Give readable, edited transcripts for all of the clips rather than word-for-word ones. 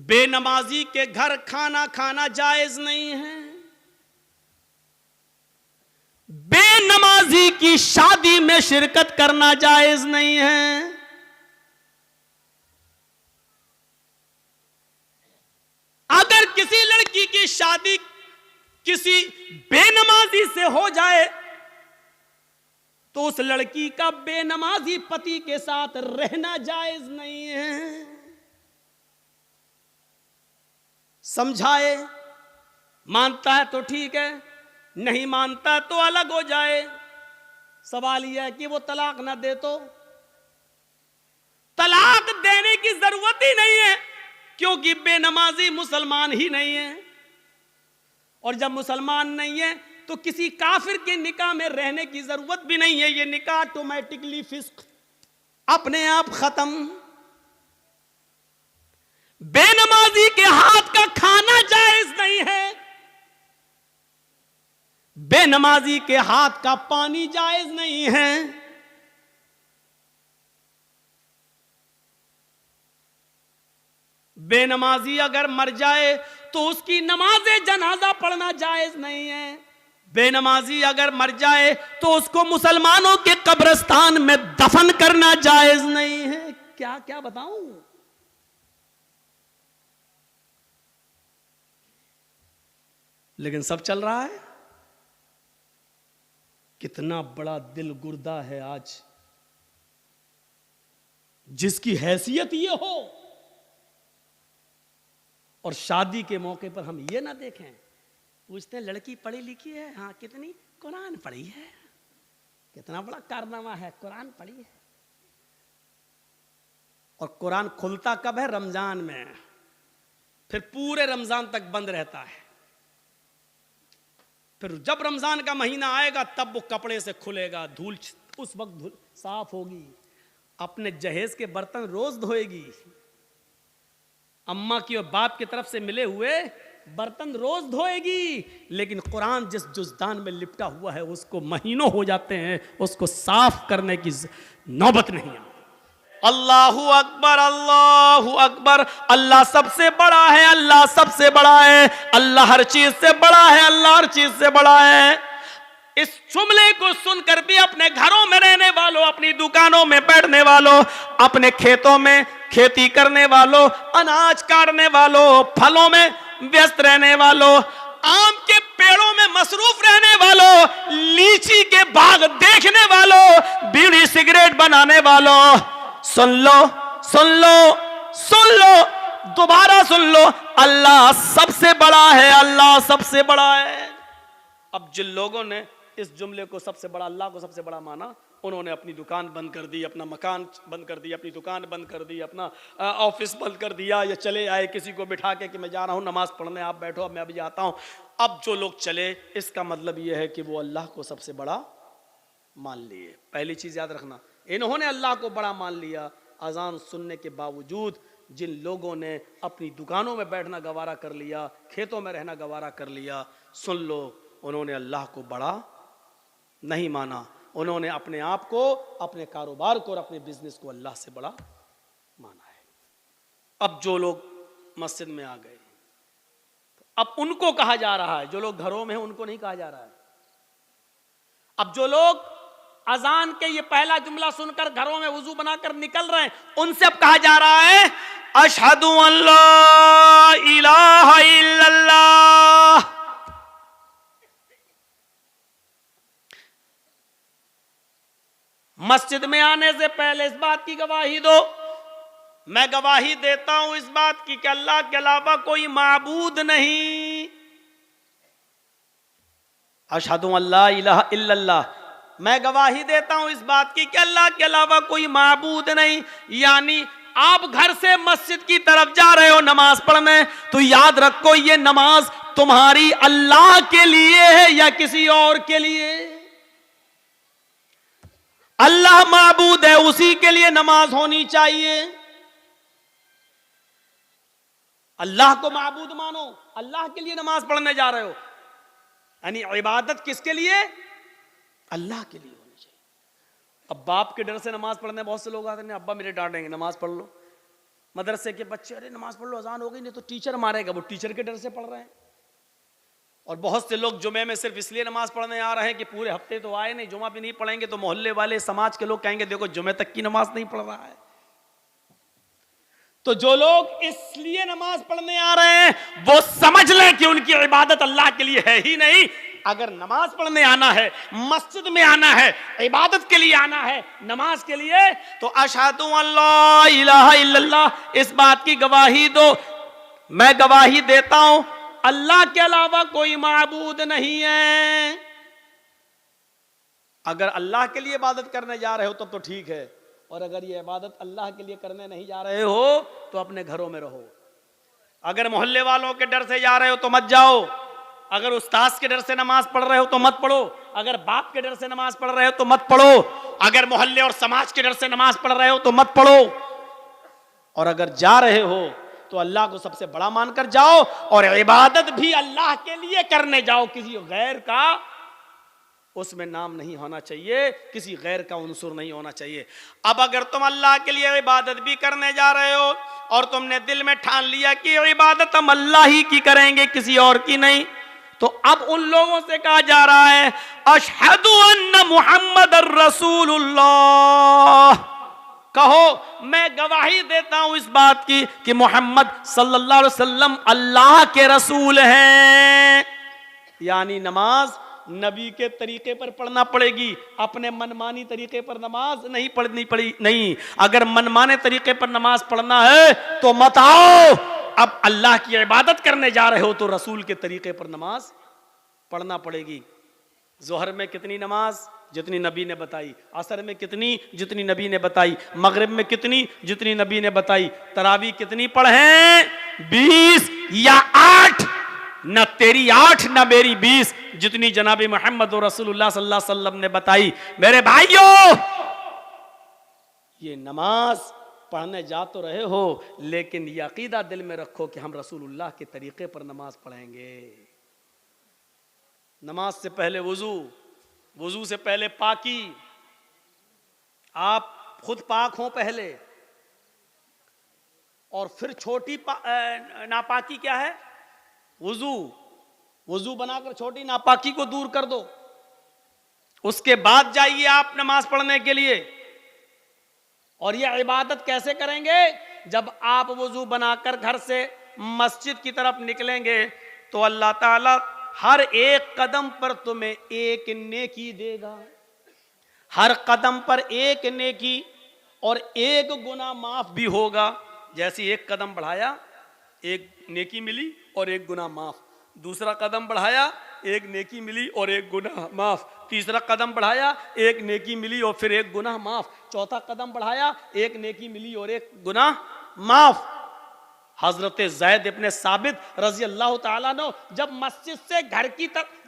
बेनमाजी के घर खाना खाना जायज नहीं है। बेनमाजी की शादी में शिरकत करना जायज नहीं है। अगर किसी लड़की की शादी किसी बेनमाजी से हो जाए तो उस लड़की का बेनमाजी पति के साथ रहना जायज नहीं है। समझाए, मानता है तो ठीक है, नहीं मानता तो अलग हो जाए। सवाल यह है कि वो तलाक ना दे तो तलाक देने की जरूरत ही नहीं है, क्योंकि बेनमाजी मुसलमान ही नहीं है। और जब मुसलमान नहीं है तो किसी काफिर के निकाह में रहने की जरूरत भी नहीं है। ये निकाह ऑटोमेटिकली फिस्क, अपने आप खत्म। बेनमाजी के हाथ का खाना जायज नहीं है। बेनमाजी के हाथ का पानी जायज नहीं है। बेनमाजी अगर मर जाए तो उसकी नमाज़े जनाजा पढ़ना जायज नहीं है। बेनमाजी अगर मर जाए तो उसको मुसलमानों के कब्रिस्तान में दफन करना जायज नहीं है। क्या क्या बताऊं। लेकिन सब चल रहा है। कितना बड़ा दिल गुर्दा है आज, जिसकी हैसियत ये हो और शादी के मौके पर हम ये ना देखें। पूछते हैं लड़की पढ़ी लिखी है? हाँ। कितनी? कुरान पढ़ी है। कितना बड़ा कारनामा है, कुरान पढ़ी है। और कुरान खुलता कब है? रमजान में। फिर पूरे रमजान तक बंद रहता है। फिर जब रमजान का महीना आएगा तब वो कपड़े से खुलेगा, धूल उस वक्त धूल साफ होगी। अपने जहेज के बर्तन रोज धोएगी। अम्मा की और बाप की तरफ से मिले हुए बर्तन रोज धोएगी। लेकिन कुरान जिस जुज़दान में लिपटा हुआ है उसको महीनों हो जाते हैं, उसको साफ करने की नौबत नहीं है। अल्लाहु अकबर, अल्लाहु अकबर। अल्लाह सबसे बड़ा है, अल्लाह सबसे बड़ा है, अल्लाह हर चीज से बड़ा है, अल्लाह हर चीज से बड़ा है। इस जुमले को सुनकर भी अपने घरों में रहने वालों, अपनी दुकानों में बैठने वालों, अपने खेतों में खेती करने वालों, अनाज काटने वालों, फलों में व्यस्त रहने वालों, आम के पेड़ों में मसरूफ रहने वालों, लीची के बाग देखने वालों, बीड़ी सिगरेट बनाने वालों, सुन लो, सुन लो, सुन लो, दोबारा सुन लो। अल्लाह सबसे बड़ा है, अल्लाह सबसे बड़ा है। अब जिन लोगों ने इस जुमले को सबसे बड़ा, अल्लाह को सबसे बड़ा माना, उन्होंने अपनी दुकान बंद कर दी, अपना मकान बंद कर दिया, अपनी दुकान बंद कर दी, अपना ऑफिस बंद कर दिया, या चले आए किसी को बिठा के कि मैं जा रहा हूँ नमाज पढ़ने, आप बैठो, अब मैं अभी जाता हूँ। अब जो लोग चले, इसका मतलब यह है कि वो अल्लाह को सबसे बड़ा मान लिए। पहली चीज याद रखना, इन्होंने अल्लाह को बड़ा मान लिया। अजान सुनने के बावजूद जिन लोगों ने अपनी दुकानों में बैठना गवारा कर लिया, खेतों में रहना गवारा कर लिया, सुन लो, उन्होंने अल्लाह को बड़ा नहीं माना। उन्होंने अपने आप को, अपने कारोबार को और अपने बिजनेस को अल्लाह से बड़ा माना है। अब जो लोग मस्जिद में आ गए, तो अब उनको कहा जा रहा है, जो लोग घरों में हैं उनको नहीं कहा जा रहा है। अब जो लोग अजान के ये पहला जुमला सुनकर घरों में वुजू बनाकर निकल रहे हैं, उनसे अब कहा जा रहा है अशहदु अल्ला इलाहा इल्लल्लाह। मस्जिद में आने से पहले इस बात की गवाही दो, मैं गवाही देता हूं इस बात की कि अल्लाह के अलावा कोई माबूद नहीं। अशहदु अल्ला इलाहा इल्लल्लाह, मैं गवाही देता हूं इस बात की कि अल्लाह के अलावा कोई माबूद नहीं। यानी आप घर से मस्जिद की तरफ जा रहे हो नमाज पढ़ने, तो याद रखो ये नमाज तुम्हारी अल्लाह के लिए है या किसी और के लिए। अल्लाह माबूद है, उसी के लिए नमाज होनी चाहिए। अल्लाह को माबूद मानो, अल्लाह के लिए नमाज पढ़ने जा रहे हो, यानी इबादत किसके लिए? अल्लाह के लिए होनी चाहिए। अब बाप के डर से नमाज पढ़ने बहुत से लोग आते हैं, अब्बा मेरे डांटेंगे, नमाज पढ़ लो। मदरसे के बच्चे, अरे नमाज पढ़ लो, अजान हो गई, नहीं तो टीचर मारेगा, वो टीचर के डर से पढ़ रहे हैं। और बहुत से लोग जुमे में सिर्फ इसलिए नमाज पढ़ने आ रहे हैं कि पूरे हफ्ते तो आए नहीं, जुमा भी नहीं पढ़ेंगे तो मोहल्ले वाले समाज के लोग कहेंगे देखो जुमे तक की नमाज नहीं पढ़ रहा है। तो जो लोग इसलिए नमाज पढ़ने आ रहे हैं वो समझ लें कि उनकी इबादत अल्लाह के लिए है ही नहीं। अगर नमाज पढ़ने आना है, मस्जिद में आना है, इबादत के लिए आना है, नमाज के लिए, तो अशहदु अल्ला इलाहा इल्लल्लाह, इस बात की गवाही दो, मैं गवाही देता हूं अल्लाह के अलावा कोई माबूद नहीं है। अगर अल्लाह के लिए इबादत करने जा रहे हो तब तो ठीक है, और अगर ये इबादत अल्लाह के लिए करने नहीं जा रहे हो तो अपने घरों में रहो। अगर मोहल्ले वालों के डर से जा रहे हो तो मत जाओ, अगर उस्ताद के डर से नमाज पढ़ रहे हो तो मत पढ़ो, अगर बाप के डर से नमाज पढ़ रहे हो तो मत पढ़ो, अगर मोहल्ले और समाज के डर से नमाज पढ़ रहे हो तो मत पढ़ो। और अगर जा रहे हो तो अल्लाह को सबसे बड़ा मानकर जाओ, और इबादत भी अल्लाह के लिए करने जाओ, किसी गैर का उसमें नाम नहीं होना चाहिए, किसी गैर का उनसुर नहीं होना चाहिए। अब अगर तुम अल्लाह के लिए इबादत भी करने जा रहे हो और तुमने दिल में ठान लिया कि इबादत हम अल्लाह ही की करेंगे, किसी और की नहीं, तो अब उन लोगों से कहा जा रहा है अशहदु अन्ना मुहम्मदर रसूलुल्लाह, कहो मैं गवाही देता हूं इस बात की कि मोहम्मद सल्लल्लाहु अलैहि वसल्लम अल्लाह के रसूल हैं। यानी नमाज नबी के तरीके पर पढ़ना पड़ेगी, अपने मनमानी तरीके पर नमाज नहीं पढ़नी पड़ी नहीं। अगर मनमाने तरीके पर नमाज पढ़ना है तो मत आओ, अब अल्लाह की इबादत करने जा रहे हो तो रसूल के तरीके पर नमाज पढ़ना पड़ेगी। जोहर में कितनी नमाज? जितनी नबी ने बताई। असर में कितनी? जितनी नबी ने बताई। मगरिब में कितनी? जितनी नबी ने बताई। तरावी कितनी पढ़ें? 20 या 8, न तेरी 8 न मेरी 20, जितनी जनाबी मोहम्मद रसूलुल्लाह सल्लल्लाहु अलैहि वसल्लम ने बताई। मेरे भाइयों, ये नमाज पढ़ने जा तो रहे हो, लेकिन ये अकीदा दिल में रखो कि हम रसूलुल्लाह के तरीके पर नमाज पढ़ेंगे। नमाज से पहले वुजू, वुजू से पहले पाकी, आप खुद पाक हो पहले, और फिर छोटी नापाकी क्या है? वुजू। वुजू बनाकर छोटी नापाकी को दूर कर दो, उसके बाद जाइए आप नमाज पढ़ने के लिए। और ये इबादत कैसे करेंगे? जब आप वुजू बनाकर घर से मस्जिद की तरफ निकलेंगे तो अल्लाह ताला हर एक कदम पर तुम्हें एक नेकी देगा, हर कदम पर एक नेकी, और एक गुनाह माफ भी होगा। जैसे एक कदम बढ़ाया एक नेकी मिली और एक गुनाह माफ, दूसरा कदम बढ़ाया एक नेकी मिली और एक गुनाह माफ, तीसरा कदम बढ़ाया एक नेकी मिली और फिर एक गुनाह माफ, चौथा कदम बढ़ाया एक नेकी मिली और एक गुनाह माफ। हजरत ज़ैद इब्ने साबित रजी अल्लाह ताला अन्हु जब मस्जिद से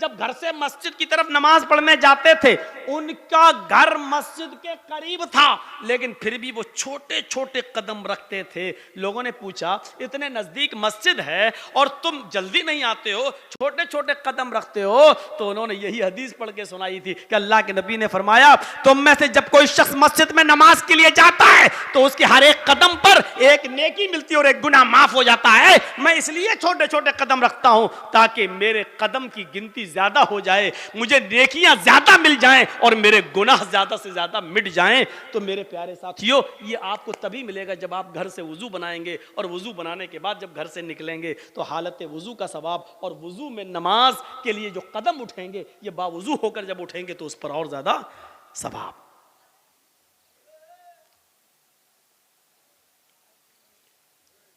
जब घर से मस्जिद की तरफ नमाज पढ़ने जाते थे, उनका घर मस्जिद के करीब था, लेकिन फिर भी वो छोटे छोटे कदम रखते थे। लोगों ने पूछा इतने नजदीक मस्जिद है और तुम जल्दी नहीं आते हो, छोटे छोटे कदम रखते हो? तो उन्होंने यही हदीस पढ़ के सुनाई थी कि अल्लाह के नबी ने फरमाया तुम में से जब कोई शख्स मस्जिद में नमाज के लिए जाता है तो उसके हर एक कदम पर एक नेकी मिलती है और एक गुनाह माफ हो जाता है। मैं इसलिए छोटे छोटे कदम रखता हूं ताकि मेरे कदम की गिनती ज्यादा हो जाए, मुझे नेकियां ज्यादा मिल जाएं और मेरे गुनाह ज्यादा से ज्यादा मिट जाएं। तो मेरे प्यारे साथियों, ये आपको तभी मिलेगा जब आप घर से वुजू बनाएंगे, और वुजू बनाने के बाद जब घर से निकलेंगे तो हालत वुजू का सवाब, और वुजू में नमाज के लिए जो कदम उठेंगे ये बावुजू होकर जब उठेंगे तो उस पर और ज्यादा सवाब।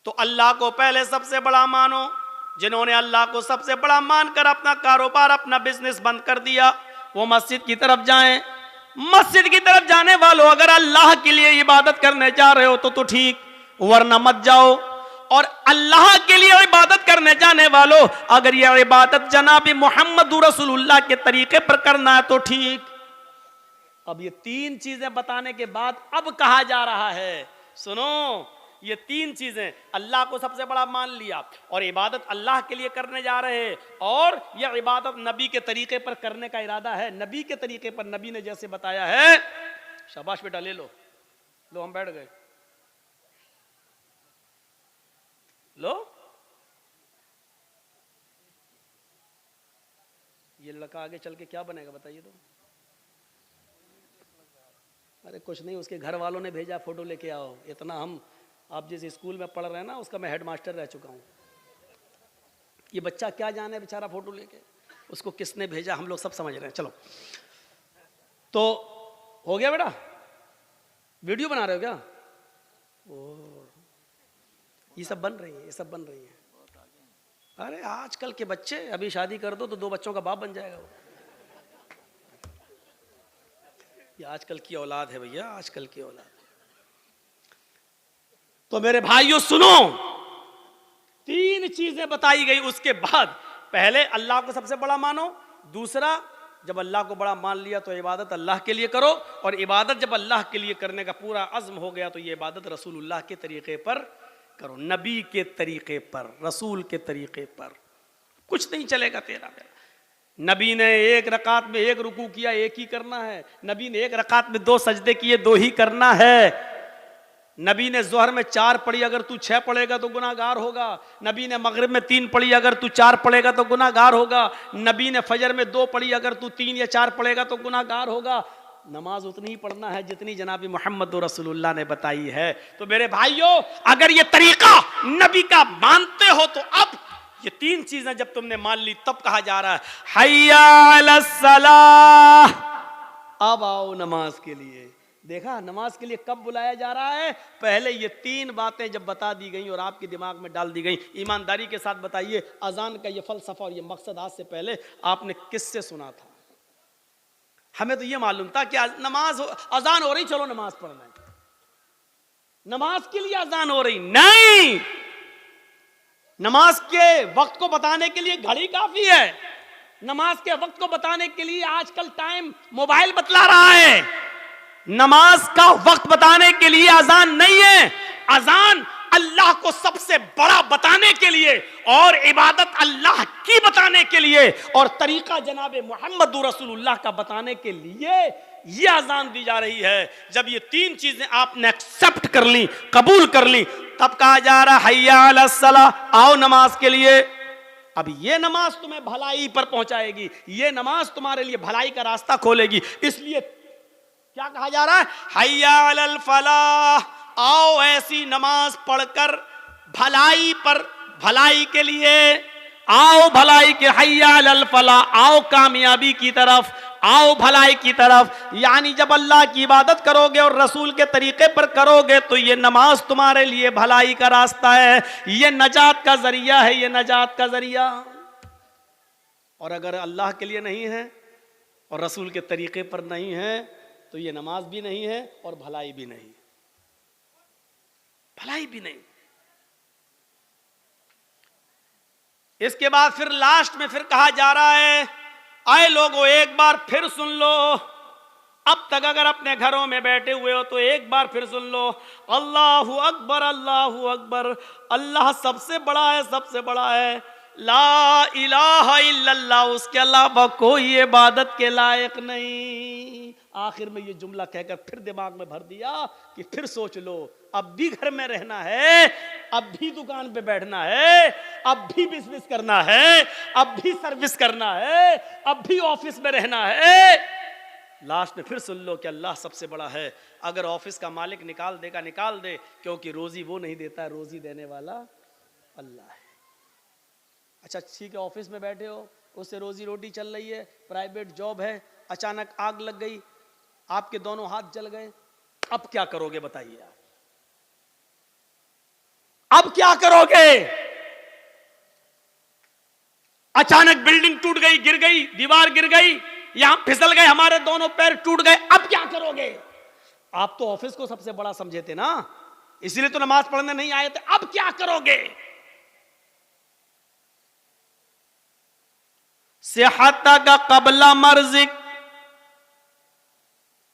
तो अल्लाह को पहले सबसे बड़ा मानो। जिन्होंने अल्लाह को सबसे बड़ा मानकर अपना कारोबार, अपना बिजनेस बंद कर दिया, वो मस्जिद की तरफ जाएं। मस्जिद की तरफ जाने वालों, अगर अल्लाह के लिए इबादत करने जा रहे हो तो ठीक, वरना मत जाओ। और अल्लाह के लिए इबादत करने जाने वालों, अगर यह इबादत जनाबी मोहम्मद रसूलुल्लाह के तरीके पर करना है तो ठीक। अब ये 3 चीजें बताने के बाद अब कहा जा रहा है, सुनो, ये 3 चीजें, अल्लाह को सबसे बड़ा मान लिया और इबादत अल्लाह के लिए करने जा रहे हैं, और यह इबादत नबी के तरीके पर करने का इरादा है, नबी के तरीके पर, नबी ने जैसे बताया है। शाबाश बेटा, ले लो, हम बैठ गए। लो, ये लड़का आगे चल के क्या बनेगा बताइए तो। अरे कुछ नहीं, उसके घर वालों ने भेजा फोटो लेके आओ। इतना हम, आप जिस स्कूल में पढ़ रहे हैं ना उसका मैं हेडमास्टर रह चुका हूँ। ये बच्चा क्या जाने बेचारा फोटो लेके, उसको किसने भेजा हम लोग सब समझ रहे हैं। चलो तो हो गया बेटा, वीडियो बना रहे हो क्या? ओ, ये सब बन रही है, ये सब बन रही है। अरे आजकल के बच्चे, अभी शादी कर दो तो 2 बच्चों का बाप बन जाएगा वो। ये आजकल की औलाद है भैया, आजकल की औलाद। तो मेरे भाइयों सुनो, 3 चीजें बताई गई। उसके बाद पहले अल्लाह को सबसे बड़ा मानो, दूसरा जब अल्लाह को बड़ा मान लिया तो इबादत अल्लाह के लिए करो, और इबादत जब अल्लाह के लिए करने का पूरा अज़्म हो गया तो ये इबादत रसूलुल्लाह के तरीके पर करो, नबी के तरीके पर, रसूल के तरीके पर। कुछ नहीं चलेगा तेरा मेरा। नबी ने 1 रकात में 1 रुकू किया, 1 ही करना है। नबी ने 1 रकात में 2 सजदे किए, 2 ही करना है। नबी ने जोहर में 4 पढ़ी, अगर तू 6 पढ़ेगा तो गुनाहगार होगा। नबी ने मगरिब में 3 पढ़ी, अगर तू 4 पढ़ेगा तो गुनाहगार होगा। नबी ने फजर में 2 पढ़ी, अगर तू 3 या 4 पढ़ेगा तो गुनाहगार होगा। नमाज उतनी ही पढ़ना है जितनी जनाबी मोहम्मद रसूलुल्लाह ने बताई है। तो मेरे भाइयों, अगर ये तरीका नबी का मानते हो तो अब ये 3 चीजें जब तुमने मान ली तब कहा जा रहा है हय्या अलस सलाह, अब आओ नमाज के लिए। देखा नमाज के लिए कब बुलाया जा रहा है? पहले ये 3 बातें जब बता दी गई और आपके दिमाग में डाल दी गई। ईमानदारी के साथ बताइए, अजान का ये फलसफा और ये मकसद आज से पहले आपने किससे सुना था? हमें तो ये मालूम था कि नमाज अजान हो रही, चलो नमाज पढ़ना है, नमाज के लिए अजान हो रही। नहीं, नमाज के वक्त को बताने के लिए घड़ी काफी है। नमाज के वक्त को बताने के लिए आजकल टाइम मोबाइल बतला रहा है। नमाज का वक्त बताने के लिए अजान नहीं है। अजान अल्लाह को सबसे बड़ा बताने के लिए और इबादत अल्लाह की बताने के लिए और तरीका जनाबे मोहम्मद रसूलुल्लाह का बताने के लिए ये अजान दी जा रही है। जब ये 3 चीजें आपने एक्सेप्ट कर ली, कबूल कर ली, तब कहा जा रहा है हय्या अलस सलाह, आओ नमाज के लिए। अब ये नमाज तुम्हें भलाई पर पहुंचाएगी, ये नमाज तुम्हारे लिए भलाई का रास्ता खोलेगी। इसलिए क्या कहा जा रहा है? हय्या अलल फलाह, आओ ऐसी नमाज पढ़कर भलाई पर, भलाई के लिए आओ, भलाई के, हय्या अलल फलाह, आओ कामयाबी की तरफ, आओ भलाई की तरफ। यानी जब अल्लाह की इबादत करोगे और रसूल के तरीके पर करोगे तो ये नमाज तुम्हारे लिए भलाई का रास्ता है, ये नजात का जरिया है, ये नजात का जरिया। और अगर अल्लाह के लिए नहीं है और रसूल के तरीके पर नहीं है तो ये नमाज भी नहीं है और भलाई भी नहीं, भलाई भी नहीं। इसके बाद फिर लास्ट में फिर कहा जा रहा है, आए लोगों एक बार फिर सुन लो, अब तक अगर अपने घरों में बैठे हुए हो तो एक बार फिर सुन लो, अल्लाहु अकबर, अल्लाहु अकबर, अल्लाह सबसे बड़ा है, सबसे बड़ा है, ला इलाहा इल्लल्लाह, उसके अलावा कोई इबादत के लायक नहीं। आखिर में ये जुमला कहकर फिर दिमाग में भर दिया कि फिर सोच लो, अब भी घर में रहना है, अब भी दुकान पे बैठना है, अब भी बिजनेस करना है, अब भी सर्विस करना है, अब भी ऑफिस में रहना है। लास्ट में फिर सुन लो कि अल्लाह सबसे बड़ा है। अगर ऑफिस का मालिक निकाल देगा निकाल दे, क्योंकि रोजी वो नहीं देता, रोजी देने वाला अल्लाह है। अच्छा ठीक है, ऑफिस में बैठे हो, उससे रोजी रोटी चल रही है, प्राइवेट जॉब है, अचानक आग लग गई, आपके दोनों हाथ जल गए, अब क्या करोगे बताइए आप? अब क्या करोगे? अचानक बिल्डिंग टूट गई, गिर गई, दीवार गिर गई, यहां फिसल गए, हमारे दोनों पैर टूट गए, अब क्या करोगे? आप तो ऑफिस को सबसे बड़ा समझे थे ना, इसलिए तो नमाज पढ़ने नहीं आए थे, अब क्या करोगे? सेहत का कबला मर्जिक,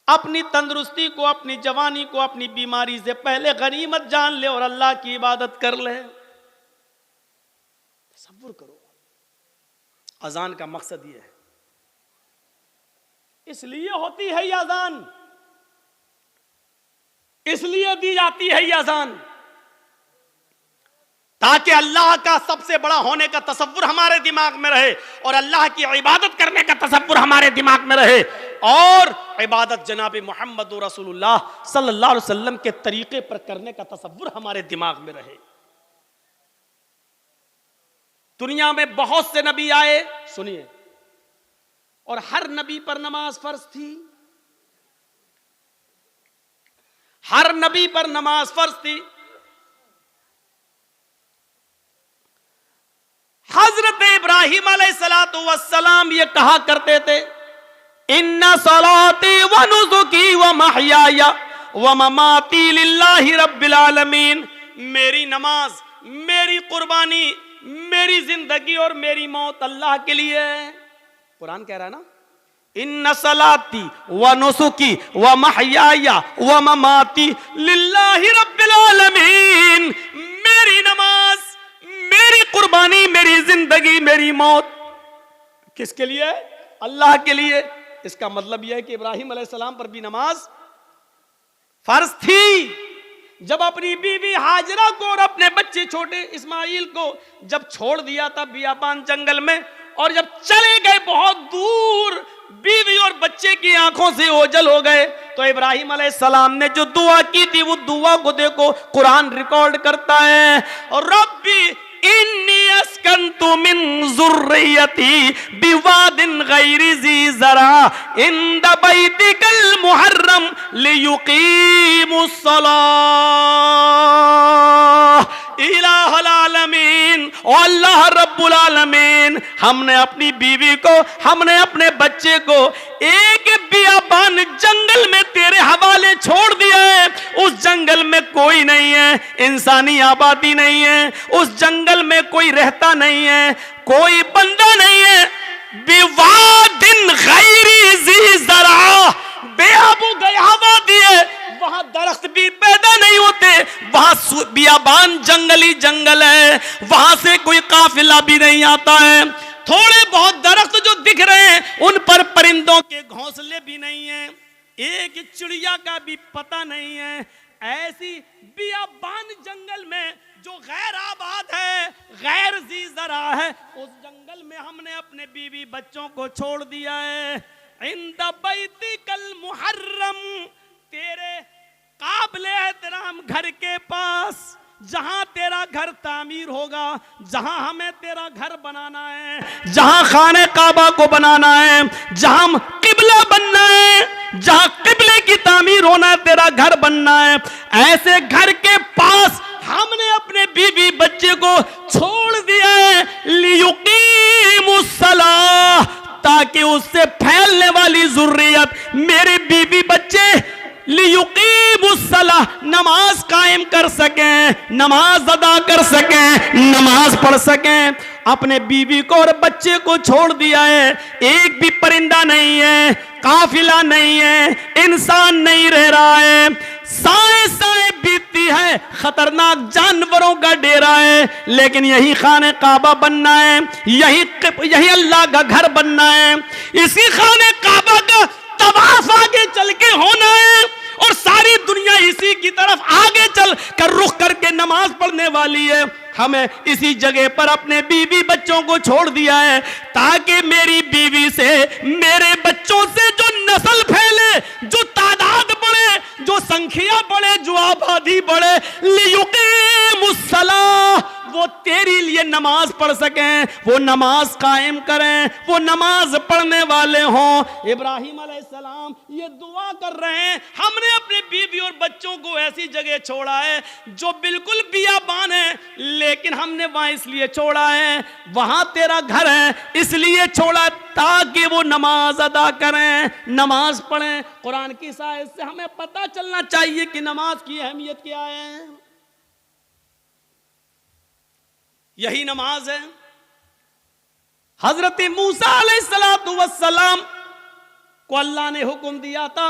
अपनी तंदुरुस्ती को, अपनी जवानी को, अपनी बीमारी से पहले गनीमत जान ले और अल्लाह की इबादत कर ले। तसव्वुर करो, अजान का मकसद यह है, इसलिए होती है ये अजान, इसलिए दी जाती है ये अजान ताकि अल्लाह का सबसे बड़ा होने का तसव्वुर हमारे दिमाग में रहे और अल्लाह की इबादत करने का तसव्वुर हमारे दिमाग में रहे और इबादत जनाब मोहम्मद रसूलुल्लाह सल्लल्लाहु अलैहि वसल्लम के तरीके पर करने का तसव्वुर हमारे दिमाग में रहे। दुनिया में बहुत से नबी आए, सुनिए, और हर नबी पर नमाज फर्ज थी, हर नबी पर नमाज फर्ज थी। हजरत इब्राहिम अलैहिस्सलातु वस्सलाम ये कहा करते थे, इन्ना सलाती व नुसुकी व महयाया व ममाती लिल्लाहि रब्बिल आलमीन। मेरी नमाज, मेरी कुर्बानी, मेरी जिंदगी और मेरी मौत अल्लाह के लिए है। कुरान कह रहा है ना, इन्ना सलाती व नुसुकी व महयाया व ममाती लिल्लाहि रब्बिल आलमीन। मेरी नमाज, मेरी कुर्बानी, मेरी जिंदगी, मेरी मौत किसके लिए? अल्लाह के लिए। इसका मतलब यह है कि इब्राहिम अलैहिस्सलाम पर भी नमाज फर्ज थी। जब अपनी बीवी हाजरा को और अपने बच्चे छोटे इस्माइल को जब छोड़ दिया था बियाबान जंगल में, और जब चले गए बहुत दूर, बीवी और बच्चे की आंखों से ओझल हो गए, तो इब्राहिम अलैहिस्सलाम ने जो दुआ की थी वो दुआ को देखो कुरान रिकॉर्ड करता है, और रब्बी इन्नी अस्कंतु मिन ज़ुर्रियती बिवादिन गैरि ज़ी ज़रा इंद बैतिकल मुहर्रम लियुकीमुस सलाह इलाहल आलमीन। ओ अल्लाह रब्बुल आलमीन, हमने अपनी बीवी को, हमने अपने बच्चे को एक बियाबान जंगल में तेरे हवाले छोड़ दिया है। उस जंगल में कोई नहीं है, इंसानी आबादी नहीं है, उस जंगल में कोई रहता नहीं है, कोई बंदा नहीं है। बिवादिन गैरि ज़ी ज़रा, बेआबू गयावा दिए, वहां दरख्त भी पैदा नहीं होते, वहां बियाबान जंगली जंगल है, वहां से कोई काफिला भी नहीं आता है। थोड़े बहुत दरख्त जो दिख रहे हैं उन पर परिंदों के घोंसले भी नहीं है, एक चिड़िया का भी पता नहीं है। ऐसी बियाबान जंगल में जो गैर आबाद है, गैर ज़ी ज़रा है, उस जंगल में हमने अपने बीवी बच्चों को छोड़ दिया है। इंद बैतिकल मुहर्रम, तेरे काबिले एहतराम घर के पास, जहां तेरा घर तामीर होगा, जहां हमें तेरा घर बनाना है, जहां खाने काबा को बनाना है, जहां किबला बनना है, जहां किबले की तामीर होना है, तेरा घर बनना है, ऐसे घर के पास हमने अपने बीवी बच्चे को छोड़ दिया है। लियुकीमुस सलाह, ताकि उससे फैलने वाली जुर्रियत, मेरे बीवी बच्चे लियुकीमुस सलाह, नमाज कायम कर सकें, नमाज अदा कर सकें, नमाज पढ़ सकें। अपने बीवी को और बच्चे को छोड़ दिया है, एक भी परिंदा नहीं है, काफिला नहीं है, इंसान नहीं रह रहा है, साए साए बीतती है, खतरनाक जानवरों का डेरा है, लेकिन यही खाने काबा बनना है, यही अल्लाह का घर बनना है, इसी खाने काबा का तवाफ आगे चल के होना है, और सारी दुनिया इसी की तरफ आगे चल कर रुख करके नमाज पढ़ने वाली है। हमें इसी जगह पर अपने बीवी बच्चों को छोड़ दिया है, ताकि मेरी बीवी से, मेरे बच्चों से जो नस्ल फैले, जो तादाद बढ़े, जो संख्या बढ़े, जो आबादी बढ़े, लियुकीमुस सलाह, वो तेरी लिए नमाज पढ़ सकें, वो नमाज कायम करें, वो नमाज पढ़ने वाले हों। इब्राहिम अलैहिस्सलाम ये दुआ कर रहे हैं, हमने अपने बीवी और बच्चों को ऐसी जगह छोड़ा है जो बिल्कुल बियाबान है, लेकिन हमने वहां इसलिए छोड़ा है, वहां तेरा घर है इसलिए छोड़ा, ताकि वो नमाज अदा करें, नमाज पढ़ें। कुरान की इस आयत से हमें पता चलना चाहिए कि नमाज की अहमियत क्या है। यही नमाज है। हजरत मूसा अलैहिस्सलातु वस्सलाम को अल्लाह ने हुक्म दिया था,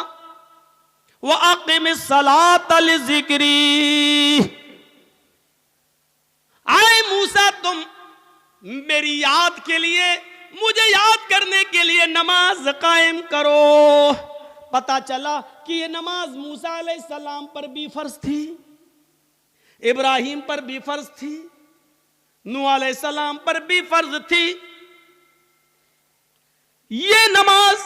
व अक़िमिस सलात लिज़िक्री, आए मूसा तुम मेरी याद के लिए, मुझे याद करने के लिए नमाज कायम करो। पता चला कि ये नमाज मूसा अलैहिस्सलाम पर भी फर्ज थी, इब्राहिम पर भी फर्ज थी, नूह अलैहिस्सलाम पर भी फर्ज थी। ये नमाज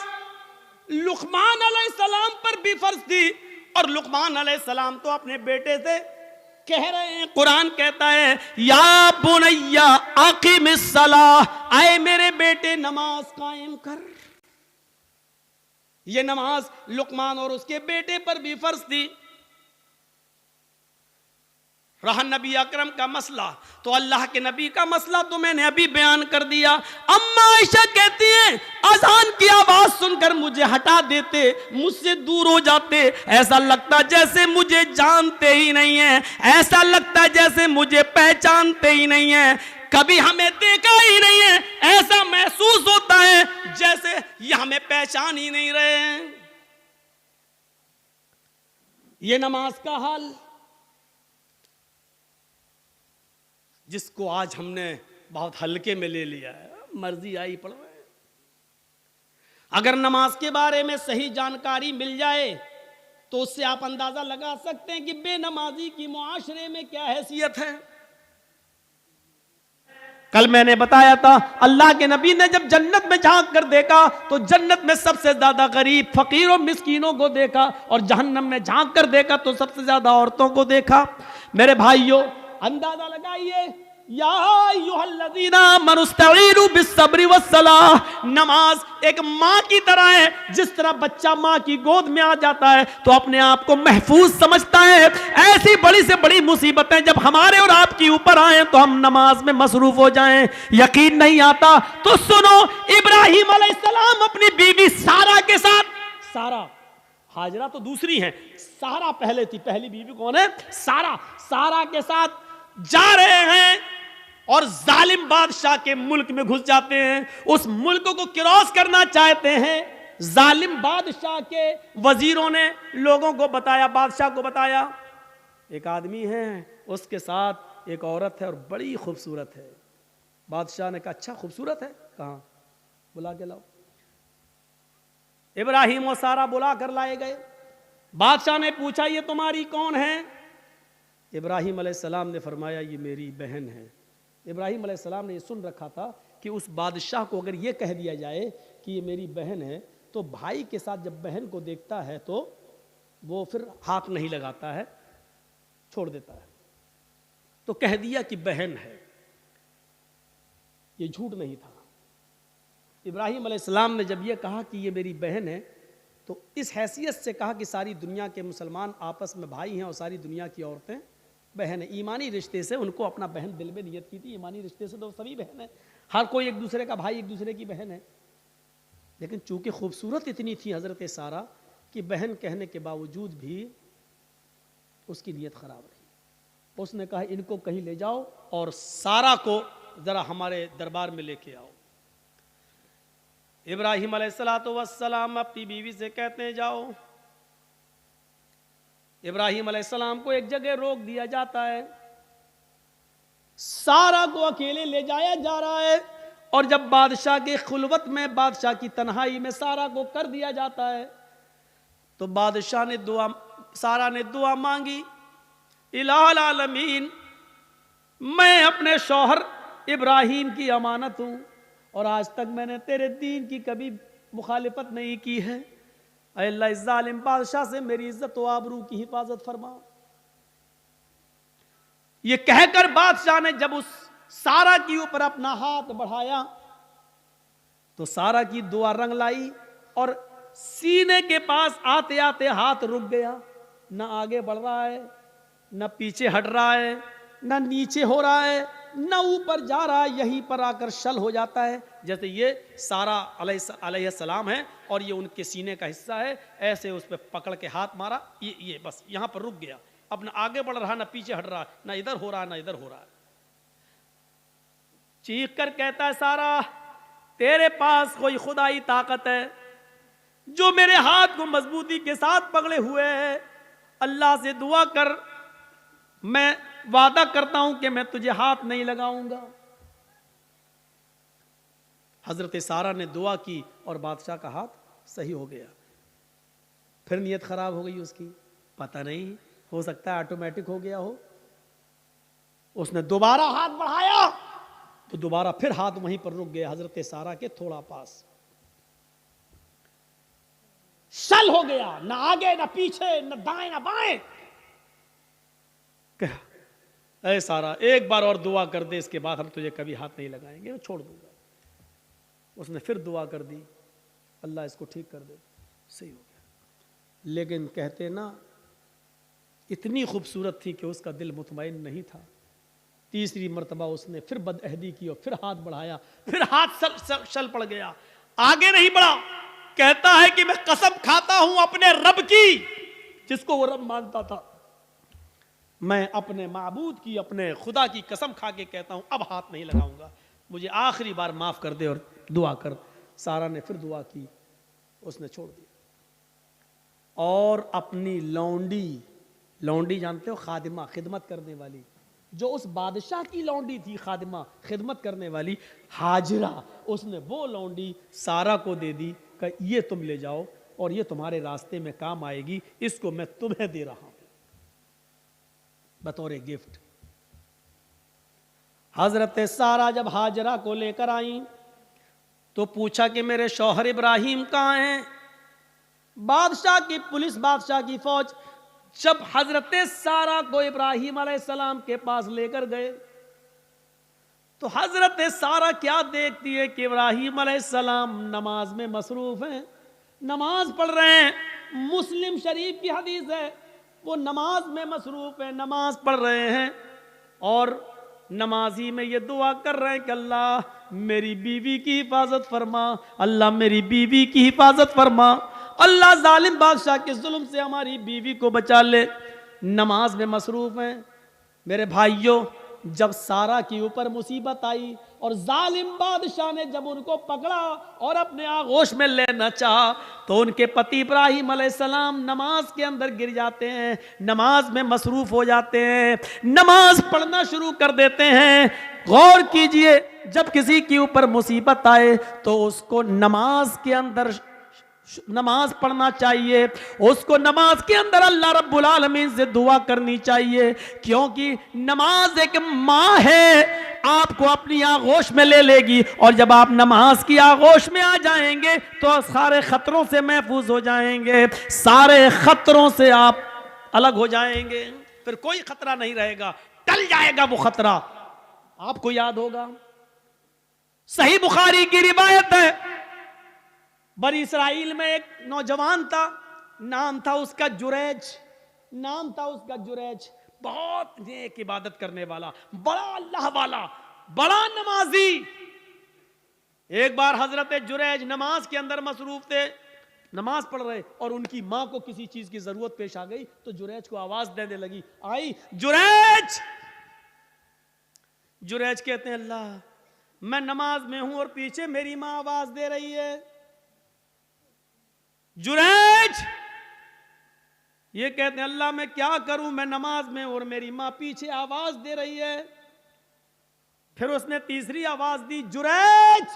लुकमान अलैहिस्सलाम पर भी फर्ज थी, और लुकमान अलैहिस्सलाम तो अपने बेटे से कह रहे हैं, कुरान कहता है या बुनैया अकीमिस सलाह, आए मेरे बेटे नमाज कायम कर। ये नमाज लुकमान और उसके बेटे पर भी फर्ज थी। रहा नबी अकरम का मसला, तो अल्लाह के नबी का मसला तो मैंने अभी बयान कर दिया। अम्मा आयशा कहती हैं अजान की आवाज सुनकर मुझे हटा देते, मुझसे दूर हो जाते, ऐसा लगता जैसे मुझे जानते ही नहीं है, ऐसा लगता जैसे मुझे पहचानते ही नहीं है, कभी हमें देखा ही नहीं है, ऐसा महसूस होता है जैसे ये हमें पहचान ही नहीं रहे हैं। ये नमाज का हाल जिसको आज हमने बहुत हल्के में ले लिया है, मर्जी आई पढ़ रहे हैं। अगर नमाज के बारे में सही जानकारी मिल जाए तो उससे आप अंदाजा लगा सकते हैं कि बेनमाजी की मुआशरे में क्या हैसियत है। कल मैंने बताया था अल्लाह के नबी ने जब जन्नत में झांक कर देखा तो जन्नत में सबसे ज्यादा गरीब फकीरों मिस्कीनों को देखा, और जहन्नम में झांक कर देखा तो सबसे ज्यादा औरतों को देखा। मेरे भाइयों अंदाजा लगाइए, या अय्युहल्लज़ीना आमनुस्तईनु बिस्सब्रि वस्सलाह, नमाज एक माँ की तरह है। जिस तरह बच्चा माँ की गोद में आ जाता है तो अपने आप को महफूज समझता है, ऐसी बड़ी से बड़ी मुसीबतें जब हमारे और आपके ऊपर आए तो हम नमाज में मसरूफ हो जाएं। यकीन नहीं आता तो सुनो, इब्राहिम अलैहिस्सलाम अपनी बीवी सारा के साथ, सारा हाजरा तो दूसरी है, सारा पहले थी, पहली बीवी कौन है? सारा। सारा के साथ जा रहे हैं और जालिम बादशाह के मुल्क में घुस जाते हैं, उस मुल्क को क्रॉस करना चाहते हैं। जालिम बादशाह के वजीरों ने लोगों को बताया, बादशाह को बताया एक आदमी है, उसके साथ एक औरत है और बड़ी खूबसूरत है। बादशाह ने कहा अच्छा खूबसूरत है, कहाँ? बुला के लाओ। इब्राहिम और सारा बुला कर लाए गए। बादशाह ने पूछा ये तुम्हारी कौन है? इब्राहिम अलैहिस्सलाम ने फरमाया ये मेरी बहन है। इब्राहिम अलैहिस्सलाम ने ये सुन रखा था कि उस बादशाह को अगर ये कह दिया जाए कि ये मेरी बहन है तो भाई के साथ जब बहन को देखता है तो वो फिर हाथ नहीं लगाता है, छोड़ देता है। तो कह दिया कि बहन है, ये झूठ नहीं था। इब्राहिम अलैहिस्सलाम ने जब ये कहा कि ये मेरी बहन है तो इस हैसियत से कहा कि सारी दुनिया के मुसलमान आपस में भाई हैं और सारी दुनिया की औरतें बहन है। ईमानी रिश्ते से उनको अपना बहन दिल में नियत की थी, ईमानी रिश्ते से तो सभी बहन है, हर कोई एक दूसरे का भाई, एक दूसरे की बहन है। लेकिन चूंकि खूबसूरत इतनी थी हजरत सारा कि बहन कहने के बावजूद भी उसकी नीयत खराब रही। उसने कहा इनको कहीं ले जाओ और सारा को जरा हमारे दरबार में लेके आओ। इब्राहिम अलैहिस्सलातु वस्सलाम अपनी बीवी से कहते हैं जाओ। इब्राहिम अलैहिस्सलाम को एक जगह रोक दिया जाता है, सारा को अकेले ले जाया जा रहा है, और जब बादशाह के खुलवत में, बादशाह की तन्हाई में सारा को कर दिया जाता है तो बादशाह ने सारा ने दुआ मांगी, इलाहुल आलमीन मैं अपने शौहर इब्राहिम की अमानत हूं और आज तक मैंने तेरे दीन की कभी मुखालिफत नहीं की है। ऐ अल्लाह इस जालिम बादशाह से मेरी इज्जत व आबरू की हिफाजत फरमा। ये कहकर बादशाह ने जब उस सारा के ऊपर अपना हाथ बढ़ाया तो सारा की दुआ रंग लाई और सीने के पास आते आते हाथ रुक गया। न आगे बढ़ रहा है, न पीछे हट रहा है, न नीचे हो रहा है, न ऊपर जा रहा है, यहीं पर आकर शल हो जाता है। जैसे ये सारा अलैहिस्सलाम है और ये उनके सीने का हिस्सा है, ऐसे उस पर पकड़ के हाथ मारा, ये बस यहाँ पर रुक गया। अब न आगे बढ़ रहा, न पीछे हट रहा, न इधर हो रहा, न इधर हो रहा। चीख कर कहता है सारा तेरे पास कोई खुदाई ताकत है जो मेरे हाथ को मजबूती के साथ पकड़े हुए है? अल्लाह से दुआ कर, मैं वादा करता हूं कि मैं तुझे हाथ नहीं लगाऊंगा। हजरत सारा ने दुआ की और बादशाह का हाथ सही हो गया। फिर नीयत खराब हो गई उसकी, पता नहीं, हो सकता है ऑटोमेटिक हो गया हो। उसने दोबारा हाथ बढ़ाया तो दोबारा फिर हाथ वहीं पर रुक गए हजरत सारा के थोड़ा पास। शल हो गया, ना आगे ना पीछे, ना दाएं ना बाएं। कहा, ऐ सारा एक बार और दुआ कर दे, इसके बाद हम तुझे कभी हाथ नहीं लगाएंगे, मैं छोड़ दूंगा। उसने फिर दुआ कर दी, अल्लाह इसको ठीक कर दे, सही हो गया। लेकिन कहते ना इतनी खूबसूरत थी कि उसका दिल मुतमईन नहीं था। तीसरी मर्तबा उसने फिर बदअहदी की और फिर हाथ बढ़ाया, फिर हाथ शल पड़ गया, आगे नहीं बढ़ा। कहता है कि मैं कसम खाता हूं अपने रब की, जिसको वो रब मानता था, मैं अपने माबूद की, अपने खुदा की कसम खा के कहता हूं अब हाथ नहीं लगाऊंगा, मुझे आखिरी बार माफ कर दे और दुआ कर। सारा ने फिर दुआ की, उसने छोड़ दिया। और अपनी लौंडी, लौंडी जानते हो, खादिमा, खिदमत करने वाली, जो उस बादशाह की लौंडी थी, खादिमा, खिदमत करने वाली, हाजिरा, उसने वो लौंडी सारा को दे दी कि ये तुम ले जाओ और ये तुम्हारे रास्ते में काम आएगी, इसको मैं तुम्हें दे रहा हूं बतौर गिफ्ट। हजरत सारा जब हाजरा को लेकर आई तो पूछा कि मेरे शौहर इब्राहिम कहाँ हैं? बादशाह की पुलिस, बादशाह की फौज जब हजरत सारा को इब्राहिम अलैहिस्सलाम के पास लेकर गए तो हजरत सारा क्या देखती है कि इब्राहिम अलैहिस्सलाम नमाज में मसरूफ हैं, नमाज पढ़ रहे हैं। मुस्लिम शरीफ की हदीस है, वो नमाज में मसरूफ है, नमाज पढ़ रहे हैं और नमाजी में ये दुआ कर रहे हैं कि अल्लाह मेरी बीवी की हिफाजत फरमा, अल्लाह मेरी बीवी की हिफाजत फरमा, अल्लाह जालिम बादशाह के जुल्म से हमारी बीवी को बचा ले। नमाज में मसरूफ हैं। मेरे भाइयों, जब सारा के ऊपर मुसीबत आई और जालिम बादशाह ने जब उनको पकड़ा और अपने आगोश में लेना चाहा तो उनके पति इब्राहिम अलैहिस्सलाम नमाज के अंदर गिर जाते हैं, नमाज में मसरूफ हो जाते हैं, नमाज पढ़ना शुरू कर देते हैं। गौर कीजिए, जब किसी के ऊपर मुसीबत आए तो उसको नमाज के अंदर नमाज पढ़ना चाहिए, उसको नमाज के अंदर अल्लाह रब्बुल आलमीन से दुआ करनी चाहिए, क्योंकि नमाज एक माँ है, आपको अपनी आगोश में ले लेगी और जब आप नमाज की आगोश में आ जाएंगे तो सारे खतरों से महफूज हो जाएंगे, सारे खतरों से आप अलग हो जाएंगे, फिर कोई खतरा नहीं रहेगा, टल जाएगा वो खतरा। आपको याद होगा, सही बुखारी की रिवायत है, बनी इसराइल में एक नौजवान था, नाम था उसका जुरैज, नाम था उसका जुरैज, बहुत नेक इबादत करने वाला, बड़ा अल्लाह वाला, बड़ा नमाजी। एक बार हजरत जुरैज नमाज के अंदर मसरूफ थे, नमाज पढ़ रहे और उनकी मां को किसी चीज की जरूरत पेश आ गई तो जुरैज को आवाज देने लगी, आई जुरैज। जुरैज कहते हैं अल्लाह मैं नमाज में हूं और पीछे मेरी मां आवाज दे रही है। जुरैज ये कहते हैं अल्लाह मैं क्या करूं, मैं नमाज में और मेरी मां पीछे आवाज दे रही है। फिर उसने तीसरी आवाज दी, जुरैज,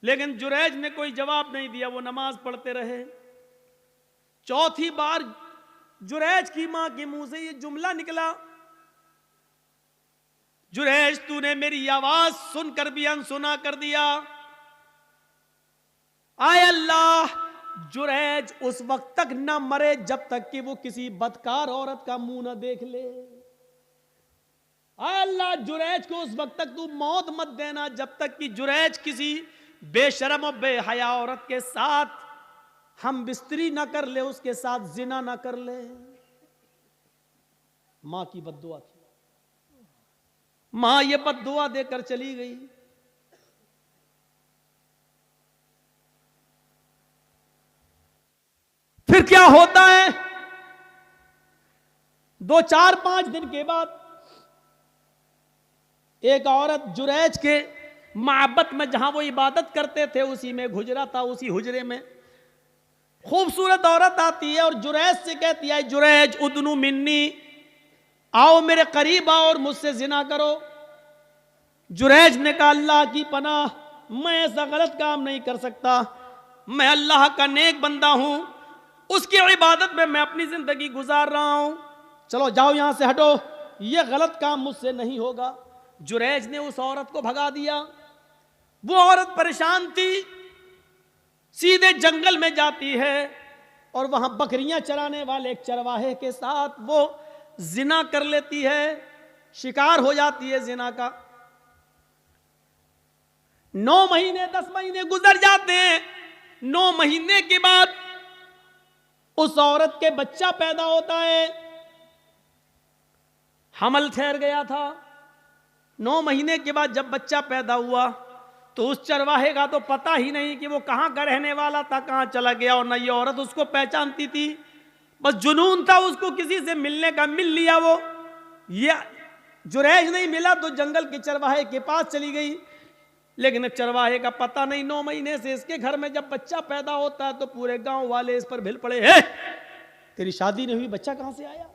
लेकिन जुरैज ने कोई जवाब नहीं दिया, वो नमाज पढ़ते रहे। चौथी बार जुरैज की मां के मुंह से ये जुमला निकला, जुरैज तूने मेरी आवाज सुनकर भी अनसुना कर दिया। आए अल्लाह, जुरैज उस वक्त तक न मरे जब तक कि वो किसी बदकार औरत का मुंह न देख ले। आए अल्लाह, जुरैज को उस वक्त तक तू मौत मत देना जब तक कि जुरैज किसी बेशरम और बेहया औरत के साथ हम बिस्तरी ना कर ले, उसके साथ जिना ना कर ले। मां की बद्दुआ थी, मां ये बद्दुआ देकर चली गई। फिर क्या होता है, 2, 4, 5 दिन के बाद एक औरत जुरैज के माबत में जहां वो इबादत करते थे उसी में गुजरा था, उसी हुजरे में खूबसूरत औरत आती है और जुरैज से कहती है, जुरैज उदनु मिन्नी, आओ मेरे करीब आओ और मुझसे जिना करो। जुरैज ने कहा अल्लाह की पनाह, मैं ऐसा गलत काम नहीं कर सकता, मैं अल्लाह का नेक बंदा हूं, उसकी इबादत में मैं अपनी जिंदगी गुजार रहा हूं, चलो जाओ यहां से हटो, ये गलत काम मुझसे नहीं होगा। जुरैज ने उस औरत को भगा दिया। वो औरत परेशान थी, सीधे जंगल में जाती है और वहां बकरियां चराने वाले एक चरवाहे के साथ वो जिना कर लेती है, शिकार हो जाती है जिना का। 9 महीने 10 महीने गुजर जाते हैं। 9 महीने के बाद उस औरत के बच्चा पैदा होता है। हमल ठहर गया था। 9 महीने के बाद जब बच्चा पैदा हुआ तो उस चरवाहे का तो पता ही नहीं कि वो कहां का रहने वाला था, कहां चला गया, और न ये औरत उसको पहचानती थी। बस जुनून था उसको किसी से मिलने का, मिल लिया। वो ये जुरैज नहीं मिला तो जंगल के चरवाहे के पास चली गई, लेकिन चरवाहे का पता नहीं। 9 महीने से इसके घर में जब बच्चा पैदा होता है तो पूरे गांव वाले इस पर भिल पड़े, है तेरी शादी नहीं हुई, बच्चा कहां से आया।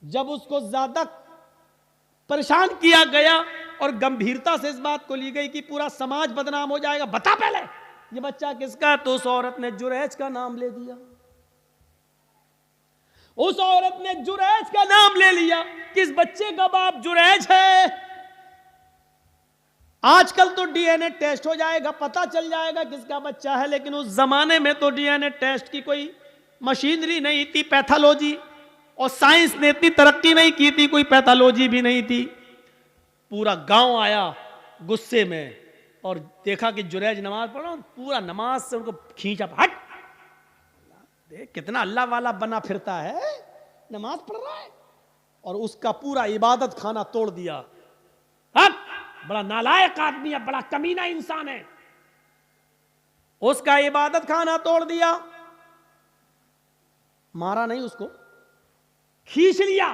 जब उसको ज्यादा परेशान किया गया और गंभीरता से इस बात को ली गई कि पूरा समाज बदनाम हो जाएगा, बता पहले ये बच्चा किसका है, तो उस औरत ने जुरैज का नाम ले दिया। उस औरत ने जुरैज का नाम ले लिया कि इस बच्चे का बाप जुरैज है। आजकल तो डीएनए टेस्ट हो जाएगा, पता चल जाएगा किसका बच्चा है, लेकिन उस जमाने में तो डीएनए टेस्ट की कोई मशीनरी नहीं थी, पैथोलॉजी और साइंस ने इतनी तरक्की नहीं की थी, कोई पैथोलॉजी भी नहीं थी। पूरा गांव आया गुस्से में और देखा कि जुरैज नमाज पढ़ रहा, पूरा नमाज से उनको खींचा, हट देख कितना अल्लाह वाला बना फिरता है, नमाज पढ़ रहा है, और उसका पूरा इबादत खाना तोड़ दिया। अब बड़ा नालायक आदमी है, बड़ा कमीना इंसान है, उसका इबादत खाना तोड़ दिया। मारा नहीं, उसको खींच लिया।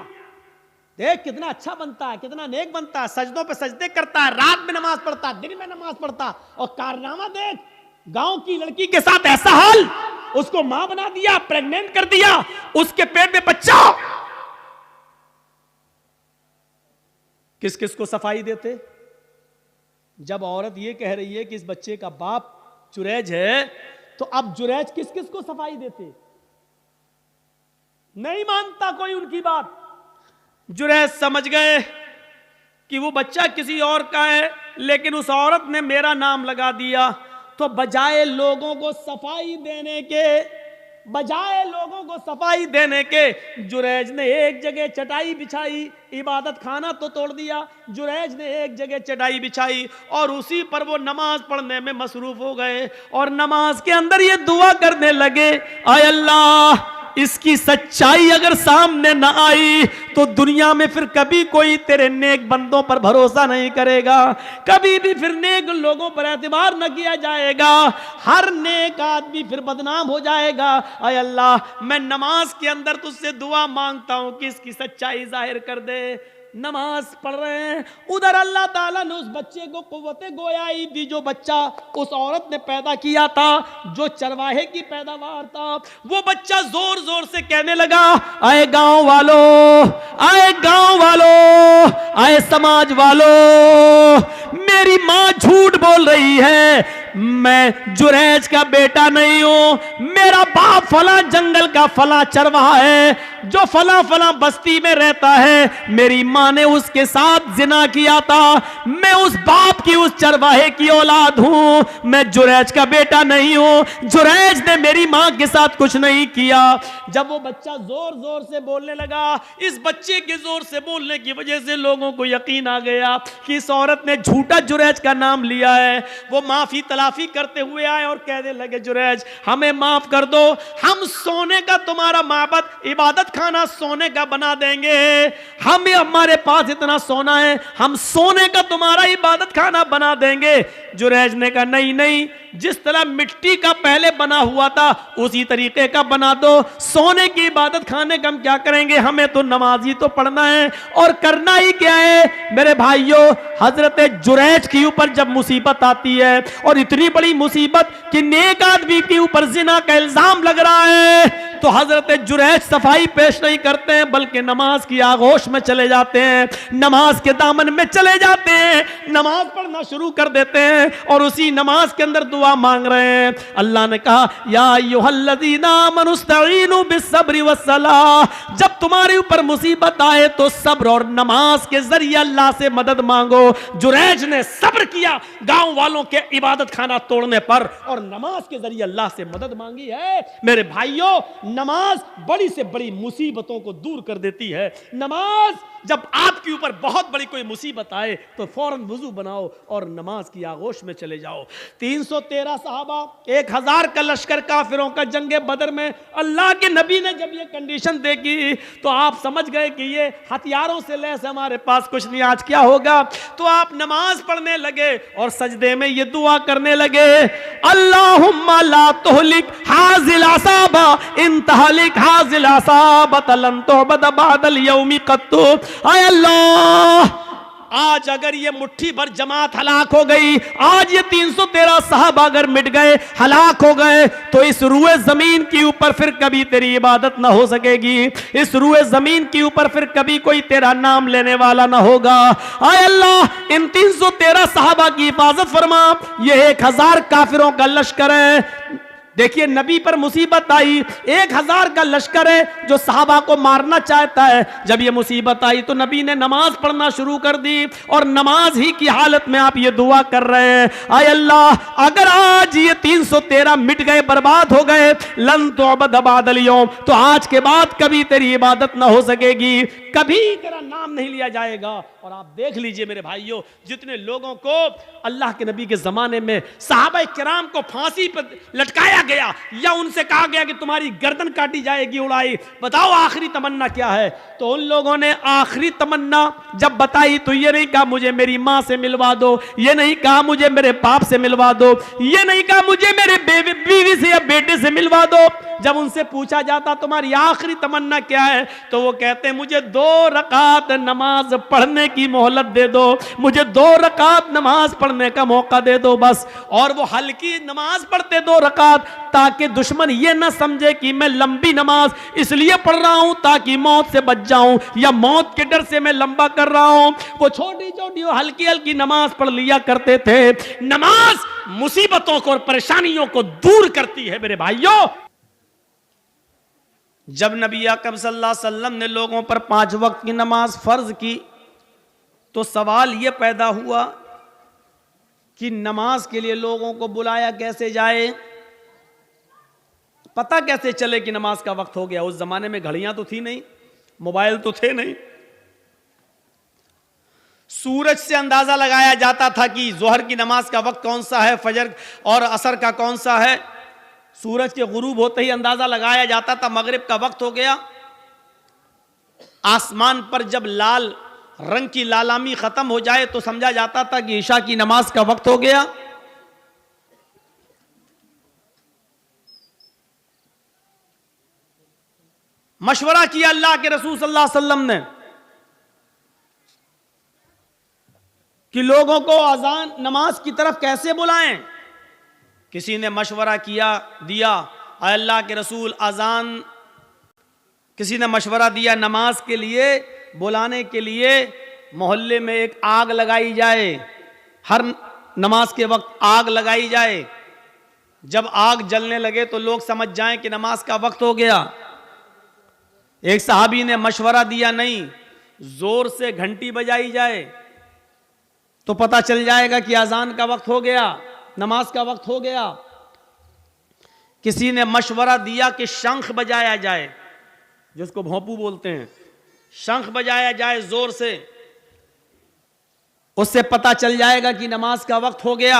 देख कितना अच्छा बनता है, कितना नेक बनता है, सजदों पे सजदे करता है, रात में नमाज पढ़ता है, दिन में नमाज पढ़ता है, और कारनामा देख, गांव की लड़की के साथ ऐसा हाल, उसको मां बना दिया, प्रेग्नेंट कर दिया, उसके पेट में बच्चा। किस किस को सफाई देते। जब औरत ये कह रही है कि इस बच्चे का बाप जुरैज है, तो अब जुरैज किस किस को सफाई देते। नहीं मानता कोई उनकी बात। जुरैज समझ गए कि वो बच्चा किसी और का है, लेकिन उस औरत ने मेरा नाम लगा दिया। तो बजाय लोगों को सफाई देने के जुरैज ने एक जगह चटाई बिछाई। इबादत खाना तो तोड़ दिया, जुरैज ने एक जगह चटाई बिछाई और उसी पर वो नमाज पढ़ने में मसरूफ हो गए। और नमाज के अंदर ये दुआ करने लगे, आय अल्लाह, इसकी सच्चाई अगर सामने न आई तो दुनिया में फिर कभी कोई तेरे नेक बंदों पर भरोसा नहीं करेगा, कभी भी फिर नेक लोगों पर एतबार न किया जाएगा, हर नेक आदमी फिर बदनाम हो जाएगा। आय अल्लाह, मैं नमाज के अंदर तुझसे दुआ मांगता हूं कि इसकी सच्चाई जाहिर कर दे। नमाज पढ़ रहे हैं, उधर अल्लाह ताला ने उस बच्चे को कुव्वते गोयाई दी, जो बच्चा उस औरत ने पैदा किया था, जो चरवाहे की पैदावार था। वो बच्चा जोर जोर से कहने लगा, आए गांव वालों, आए गांव वालों, आए समाज वालों, मेरी मां झूठ बोल रही है, मैं जुरैज का बेटा नहीं हूं, मेरा बाप फला जंगल का फला चरवाहा है, जो फला फला बस्ती में रहता है, मेरी मां ने उसके साथ जिना किया था, मैं उस बाप की, उस चरवाहे की औलाद हूं, मैं जुरैज का बेटा नहीं हूं, जुरैज ने मेरी मां के साथ कुछ नहीं किया। जब वो बच्चा जोर जोर से बोलने लगा, इस बच्चे के जोर से बोलने की वजह से लोगों को यकीन आ गया कि इस औरत ने झूठा जुरैज का नाम लिया है। वो माफी तलाफी करते हुए आए और कहने लगे, जुरैज हमें माफ कर दो, हम सोने का तुम्हारा माबद, इबादत खाना सोने का बना देंगे, हमें, हमारे पास इतना सोना है, हम सोने का तुम्हारा इबादत खाना बना देंगे। जुरैज ने कहा, नहीं नहीं, जिस तरह मिट्टी का पहले बना हुआ था उसी तरीके का बना दो, सोने की इबादत खाने का हम क्या करेंगे, हमें तो नमाज ही तो पढ़ना है, और करना ही क्या है। मेरे भाइयों, हजरत जुरैज के ऊपर जब मुसीबत आती है, और इतनी बड़ी मुसीबत कि नेक आदमी के ऊपर जिना का इल्जाम लग रहा है, तो हजरत जुरैज सफाई पेश नहीं करते हैं, बल्कि नमाज की आगोश में चले जाते हैं, नमाज के दामन में चले जाते हैं, नमाज पढ़ना शुरू कर देते हैं और उसी नमाज के अंदर दुआ मांग रहे हैं। अल्लाह ने कहा या अय्युहल्लज़ीना आमनुस्तईनु बिस्सब्रि वस्सलाह, जब तुम्हारे ऊपर मुसीबत आए तो सब्र और नमाज के जरिए अल्लाह से मदद मांगो। जुरैज ने सब्र किया गांव वालों के इबादत खाना तोड़ने पर और नमाज के जरिए अल्लाह से मदद मांगी है। मेरे भाइयों, नमाज बड़ी से बड़ी मुसीबतों को दूर कर देती है। नमाज, जब आपके ऊपर बहुत बड़ी कोई मुसीबत आए तो फौरन वुजू बनाओ और नमाज की आगोश में चले जाओ। 313 सहाबा, 1000 का लश्कर काफिरों का जंगे बदर में अल्लाह के नबी ने जब ये कंडीशन देखी तो आप समझ गए कि ये हथियारों से लैस हमारे पास कुछ नहीं, आज क्या होगा। तो आप नमाज पढ़ने लगे और सजदे में ये दुआ करने लगे, अल्लाहुम्मा ला तुहलिक हाज़िल असाबा इन तहलिक हाज़िल असाबत लन तुअबद बअदल यौमि क़त्तु। आय अल्लाह, आज अगर ये मुट्ठी भर जमात हलाक हो गई, आज ये 313 साहबा अगर मिट गए, हलाक हो गए, तो इस रूए जमीन के ऊपर फिर कभी तेरी इबादत ना हो सकेगी, इस रूए जमीन के ऊपर फिर कभी कोई तेरा नाम लेने वाला ना होगा। आय अल्लाह, इन 313 साहबा की हिफाजत फरमा। ये 1000 काफिरों का लश्कर है। देखिए, नबी पर मुसीबत आई, 1000 का लश्कर है जो सहाबा को मारना चाहता है। जब ये मुसीबत आई तो नबी ने नमाज पढ़ना शुरू कर दी और नमाज ही की हालत में आप ये दुआ कर रहे हैं, आय अल्लाह, अगर आज ये 313 मिट गए, बर्बाद हो गए, लन तुअबद बअदल यौम, तो आज के बाद कभी तेरी इबादत ना हो सकेगी, कभी तेरा नाम नहीं लिया जाएगा। और आप देख लीजिए मेरे भाइयों, जितने लोगों को अल्लाह के नबी के जमाने में सहाबा किराम को फांसी पर लटकाया गया या उनसे कहा गया कि तुम्हारी गर्दन काटी जाएगी, उड़ाई, बताओ आखिरी तमन्ना क्या है। तो उन लोगों ने आखिरी तमन्ना जब बताई तो ये नहीं कहा मुझे मेरी माँ से मिलवा दो, ये नहीं कहा मुझे मेरे बाप से मिलवा दो, ये नहीं कहा मुझे मेरे बीवी से या बेटे से मिलवा दो। जब उनसे पूछा जाता तुम्हारी आखिरी तमन्ना क्या है, तो वो कहते हैं मुझे 2 रकात नमाज पढ़ने की मोहलत दे दो, मुझे 2 रकात नमाज पढ़ने का मौका दे दो बस। और वो हल्की नमाज पढ़ते 2 रकात, ताकि दुश्मन ये ना समझे कि मैं लंबी नमाज इसलिए पढ़ रहा हूं ताकि मौत से बच जाऊं या मौत के डर से मैं लंबा कर रहा हूं। वो छोटी छोटी हल्की हल्की नमाज पढ़ लिया करते थे। नमाज मुसीबतों को और परेशानियों को दूर करती है मेरे भाइयों। जब नबी अकरम सल्लल्लाहु अलैहि वसल्लम ने लोगों पर 5 वक्त की नमाज फर्ज की तो सवाल यह पैदा हुआ कि नमाज के लिए लोगों को बुलाया कैसे जाए, पता कैसे चले कि नमाज का वक्त हो गया। उस जमाने में घड़ियां तो थी नहीं, मोबाइल तो थे नहीं। सूरज से अंदाजा लगाया जाता था कि जोहर की नमाज का वक्त कौन सा है, फजर और असर का कौन सा है। सूरज के गुरूब होते ही अंदाजा लगाया जाता था मगरिब का वक्त हो गया। आसमान पर जब लाल रंग की लालामी खत्म हो जाए तो समझा जाता था कि ईशा की नमाज का वक्त हो गया। मशवरा किया अल्लाह के रसूल सल्लल्लाहु अलैहि वसल्लम ने कि लोगों को अजान नमाज की तरफ कैसे बुलाएं। किसी ने मशवरा दिया अल्लाह के रसूल अजान, किसी ने मशवरा दिया नमाज के लिए बुलाने के लिए मोहल्ले में एक आग लगाई जाए, हर नमाज के वक्त आग लगाई जाए। जब आग जलने लगे तो लोग समझ जाएं कि नमाज का वक्त हो गया। एक सहाबी ने मशवरा दिया नहीं, जोर से घंटी बजाई जाए तो पता चल जाएगा कि अजान का वक्त हो गया, नमाज का वक्त हो गया। किसी ने मशवरा दिया कि शंख बजाया जाए, जिसको भोंपू बोलते हैं, शंख बजाया जाए जोर से, उससे पता चल जाएगा कि नमाज का वक्त हो गया।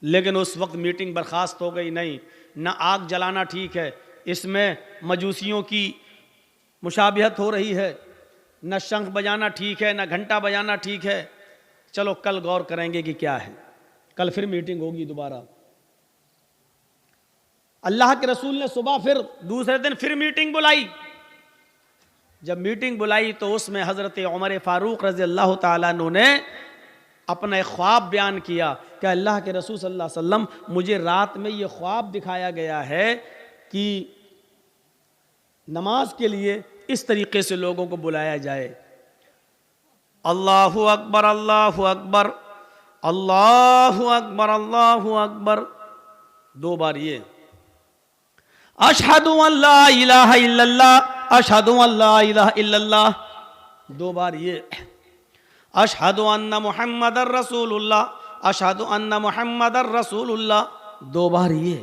लेकिन उस वक्त मीटिंग बर्खास्त हो गई। नहीं, ना आग जलाना ठीक है, इसमें मजूसियों की मुशाबिहत हो रही है, न शंख बजाना ठीक है, न घंटा बजाना ठीक है। चलो कल गौर करेंगे कि क्या है, कल फिर मीटिंग होगी दोबारा। अल्लाह के रसूल ने सुबह फिर दूसरे दिन फिर मीटिंग बुलाई। जब मीटिंग बुलाई तो उसमें हजरत उमर फारूक रजी अल्लाह ताला अन्हु ने अपना एक ख्वाब बयान किया कि अल्लाह के रसूल सल्लल्लाहु अलैहि वसल्लम, मुझे रात में ये ख्वाब दिखाया गया है कि नमाज के लिए इस तरीके से लोगों को बुलाया जाए, अल्लाहु अकबर अल्लाहु अकबर अल्लाहु अकबर अल्लाहु अकबर, 2 बार ये, अशहदु अल्ला इलाहा इल्लल्लाह अशहदु अल्ला इलाहा इल्लल्लाह, 2 बार ये, अशहदु अन्ना मुहम्मदर रसूलुल्लाह अशहदु अन्ना मुहम्मदर रसूलुल्लाह, 2 बार ये,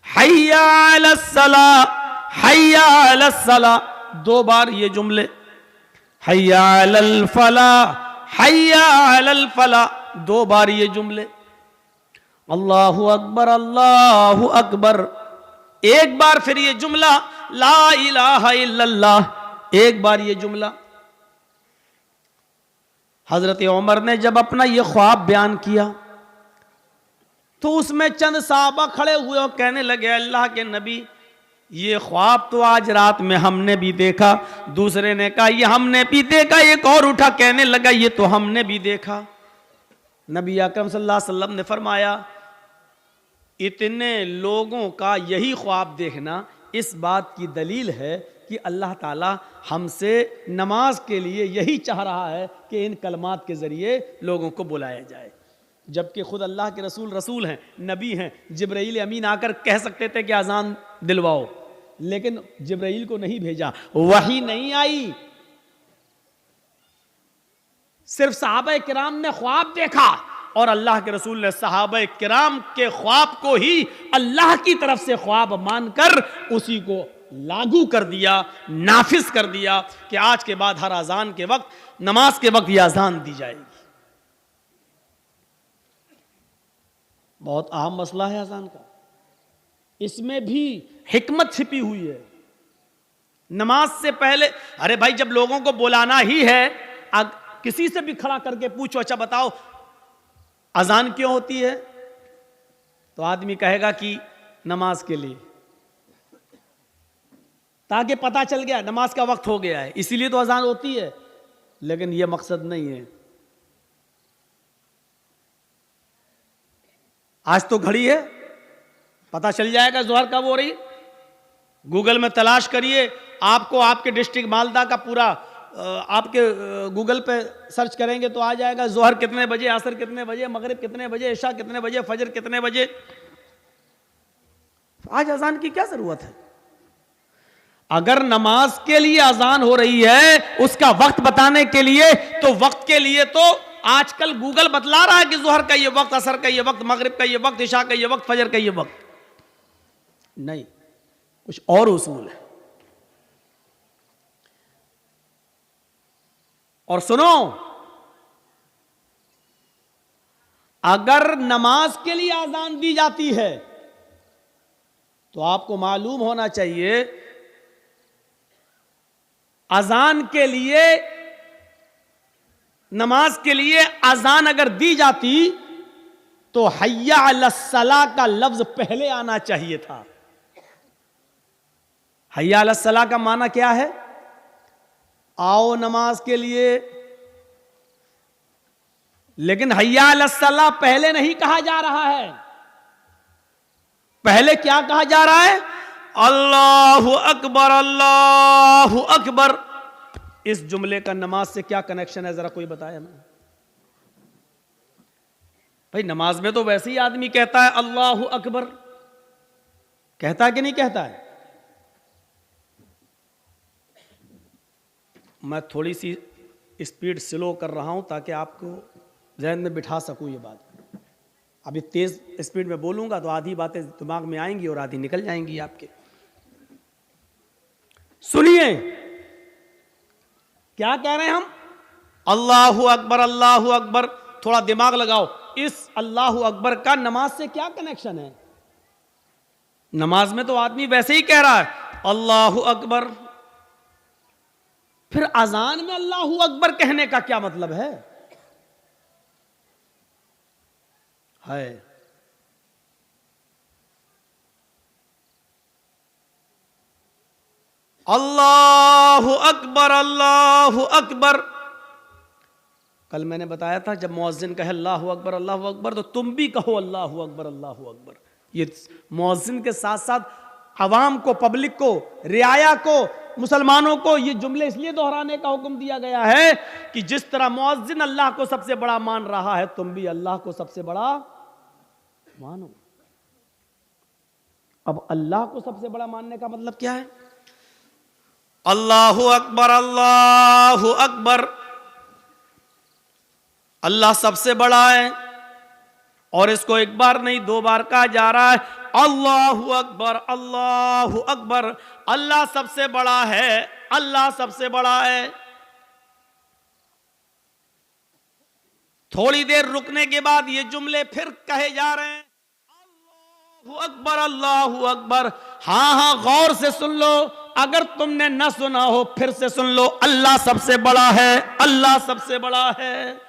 हय्या अलस सलाह हय्या अलस सलाह, 2 बार ये जुमले, हय्या अलल फलाह हय्या अलल फलाह, 2 बार ये जुमले, अल्लाहु अकबर, एक बार फिर ये जुमला, ला इलाहा इल्लल्लाह, एक बार ये जुमला। हजरत उमर ने जब अपना ये ख्वाब बयान किया तो उसमें चंद साहबा खड़े हुए और कहने लगे, अल्लाह के नबी, ये ख्वाब तो आज रात में हमने भी देखा। दूसरे ने कहा ये हमने भी देखा। एक और उठा कहने लगा ये तो हमने भी देखा। नबी अकरम सल्लल्लाहु अलैहि वसल्लम ने फरमाया, इतने लोगों का यही ख्वाब देखना इस बात की दलील है कि अल्लाह ताला हमसे नमाज के लिए यही चाह रहा है कि इन कलमात के ज़रिए लोगों को बुलाया जाए। जबकि खुद अल्लाह के रसूल हैं, नबी हैं। जिब्राईल अमीन आकर कह सकते थे कि अजान दिलवाओ, लेकिन जिब्राईल को नहीं भेजा, वही नहीं आई। सिर्फ सहाबा किराम ने ख्वाब देखा और अल्लाह के रसूल ने सहाबा किराम के ख्वाब को ही अल्लाह की तरफ से ख्वाब मानकर उसी को लागू कर दिया, नाफिज कर दिया कि आज के बाद हर अजान के वक्त, नमाज के वक्त यह अजान दी जाएगी। बहुत अहम मसला है अजान का, इसमें भी हिकमत छिपी हुई है। नमाज से पहले, अरे भाई जब लोगों को बुलाना ही है, किसी से भी खड़ा करके पूछो, अच्छा बताओ अजान क्यों होती है, तो आदमी कहेगा कि नमाज के लिए, ताकि पता चल गया नमाज का वक्त हो गया है, इसीलिए तो अजान होती है। लेकिन यह मकसद नहीं है। आज तो घड़ी है, पता चल जाएगा जोहर कब हो रही। गूगल में तलाश करिए, आपको आपके डिस्ट्रिक्ट मालदा का पूरा आपके गूगल पे सर्च करेंगे तो आ जाएगा जोहर कितने बजे, असर कितने बजे, मगरिब कितने बजे, इशा कितने बजे, फजर कितने बजे। आज अजान की क्या जरूरत है? अगर नमाज के लिए अजान हो रही है, उसका वक्त बताने के लिए, तो वक्त के लिए तो आजकल गूगल बतला रहा है कि जोहर का ये वक्त, असर का ये वक्त, मगरिब का ये वक्त, इशा का ये वक्त, फजर का ये वक्त। नहीं, कुछ और उसूल है। और सुनो, अगर नमाज के लिए अजान दी जाती है तो आपको मालूम होना चाहिए, अजान के लिए, नमाज के लिए अजान अगर दी जाती तो हय्या अलस्सलाह का लफ्ज पहले आना चाहिए था। हय्या अलस्सलाह का माना क्या है? आओ नमाज के लिए। लेकिन हय्या अलस्सलाह पहले नहीं कहा जा रहा है। पहले क्या कहा जा रहा है? अल्लाहु अकबर अल्लाहु अकबर। इस जुमले का नमाज से क्या कनेक्शन है, जरा कोई बताया ना भाई। नमाज में तो वैसे ही आदमी कहता है अल्लाहु अकबर, कहता है कि नहीं कहता है? मैं थोड़ी सी स्पीड स्लो कर रहा हूं ताकि आपको ज़हन में बिठा सकूं ये बात। अभी तेज स्पीड में बोलूंगा तो आधी बातें दिमाग में आएंगी और आधी निकल जाएंगी आपके। सुनिए क्या कह रहे हैं हम? अल्लाहु अकबर अल्लाहु अकबर। थोड़ा दिमाग लगाओ, इस अल्लाहु अकबर का नमाज से क्या कनेक्शन है? नमाज में तो आदमी वैसे ही कह रहा है अल्लाहु अकबर, फिर अजान में अल्लाहु अकबर कहने का क्या मतलब है? अल्लाहु अकबर अल्लाहु अकबर। कल मैंने बताया था जब मुअज्जिन कहे अल्लाहु अकबर तो तुम भी कहो अल्लाहु अकबर। ये मुअज्जिन के साथ साथ अवाम को, पब्लिक को, रियाया को, मुसलमानों को ये जुमले इसलिए दोहराने का हुक्म दिया गया है कि जिस तरह मुअज्जिन अल्लाह को सबसे बड़ा मान रहा है, तुम भी अल्लाह को सबसे बड़ा मानो। अब अल्लाह को सबसे बड़ा मानने का मतलब क्या है? अल्लाहु अकबर, अल्लाहु अकबर, अल्लाह सबसे बड़ा है। और इसको एक बार नहीं 2 बार कहा जा रहा है, अल्लाहु अकबर, अल्लाहु अकबर। अल्लाह सबसे बड़ा है, अल्लाह सबसे बड़ा है। थोड़ी देर रुकने के बाद ये जुमले फिर कहे जा रहे हैं, अल्लाहु अकबर, अल्लाहु अकबर। हाँ, गौर से सुन लो, अगर तुमने न सुना हो फिर से सुन लो, अल्लाह सबसे बड़ा है, अल्लाह सबसे बड़ा है।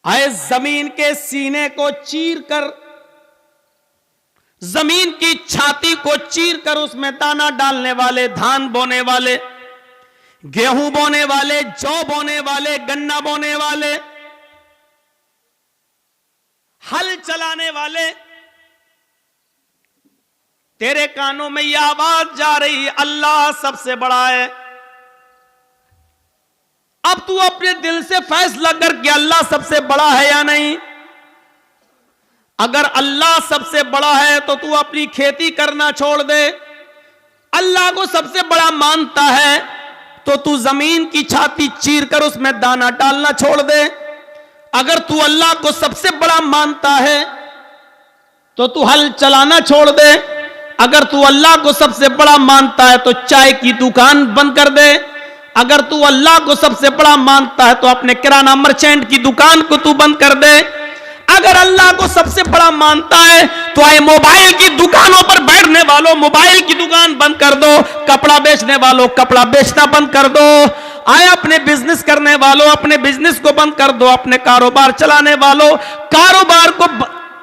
आए जमीन के सीने को चीर कर, जमीन की छाती को चीर कर उसमें दाना डालने वाले, धान बोने वाले, गेहूं बोने वाले, जौ बोने वाले, गन्ना बोने वाले, हल चलाने वाले, तेरे कानों में यह आवाज जा रही है अल्लाह सबसे बड़ा है। अब तू अपने दिल से फैसला कर कि अल्लाह सबसे बड़ा है या नहीं। अगर अल्लाह सबसे बड़ा है तो तू अपनी खेती करना छोड़ दे। अल्लाह को सबसे बड़ा मानता है तो तू जमीन की छाती चीर कर उसमें दाना डालना छोड़ दे। अगर तू अल्लाह को सबसे बड़ा मानता है तो तू हल चलाना छोड़ दे। अगर तू अल्लाह को सबसे बड़ा मानता है तो चाय की दुकान बंद कर दे। अगर तू अल्लाह को सबसे बड़ा मानता है तो अपने किराना मर्चेंट की दुकान को तू बंद कर दे। अगर अल्लाह को सबसे बड़ा मानता है तो आए मोबाइल की दुकानों पर बैठने वालों मोबाइल की दुकान बंद कर दो, कपड़ा बेचने वालों कपड़ा बेचना बंद कर दो, आए अपने बिजनेस करने वालों अपने बिजनेस को बंद कर दो, अपने कारोबार चलाने वालों कारोबार को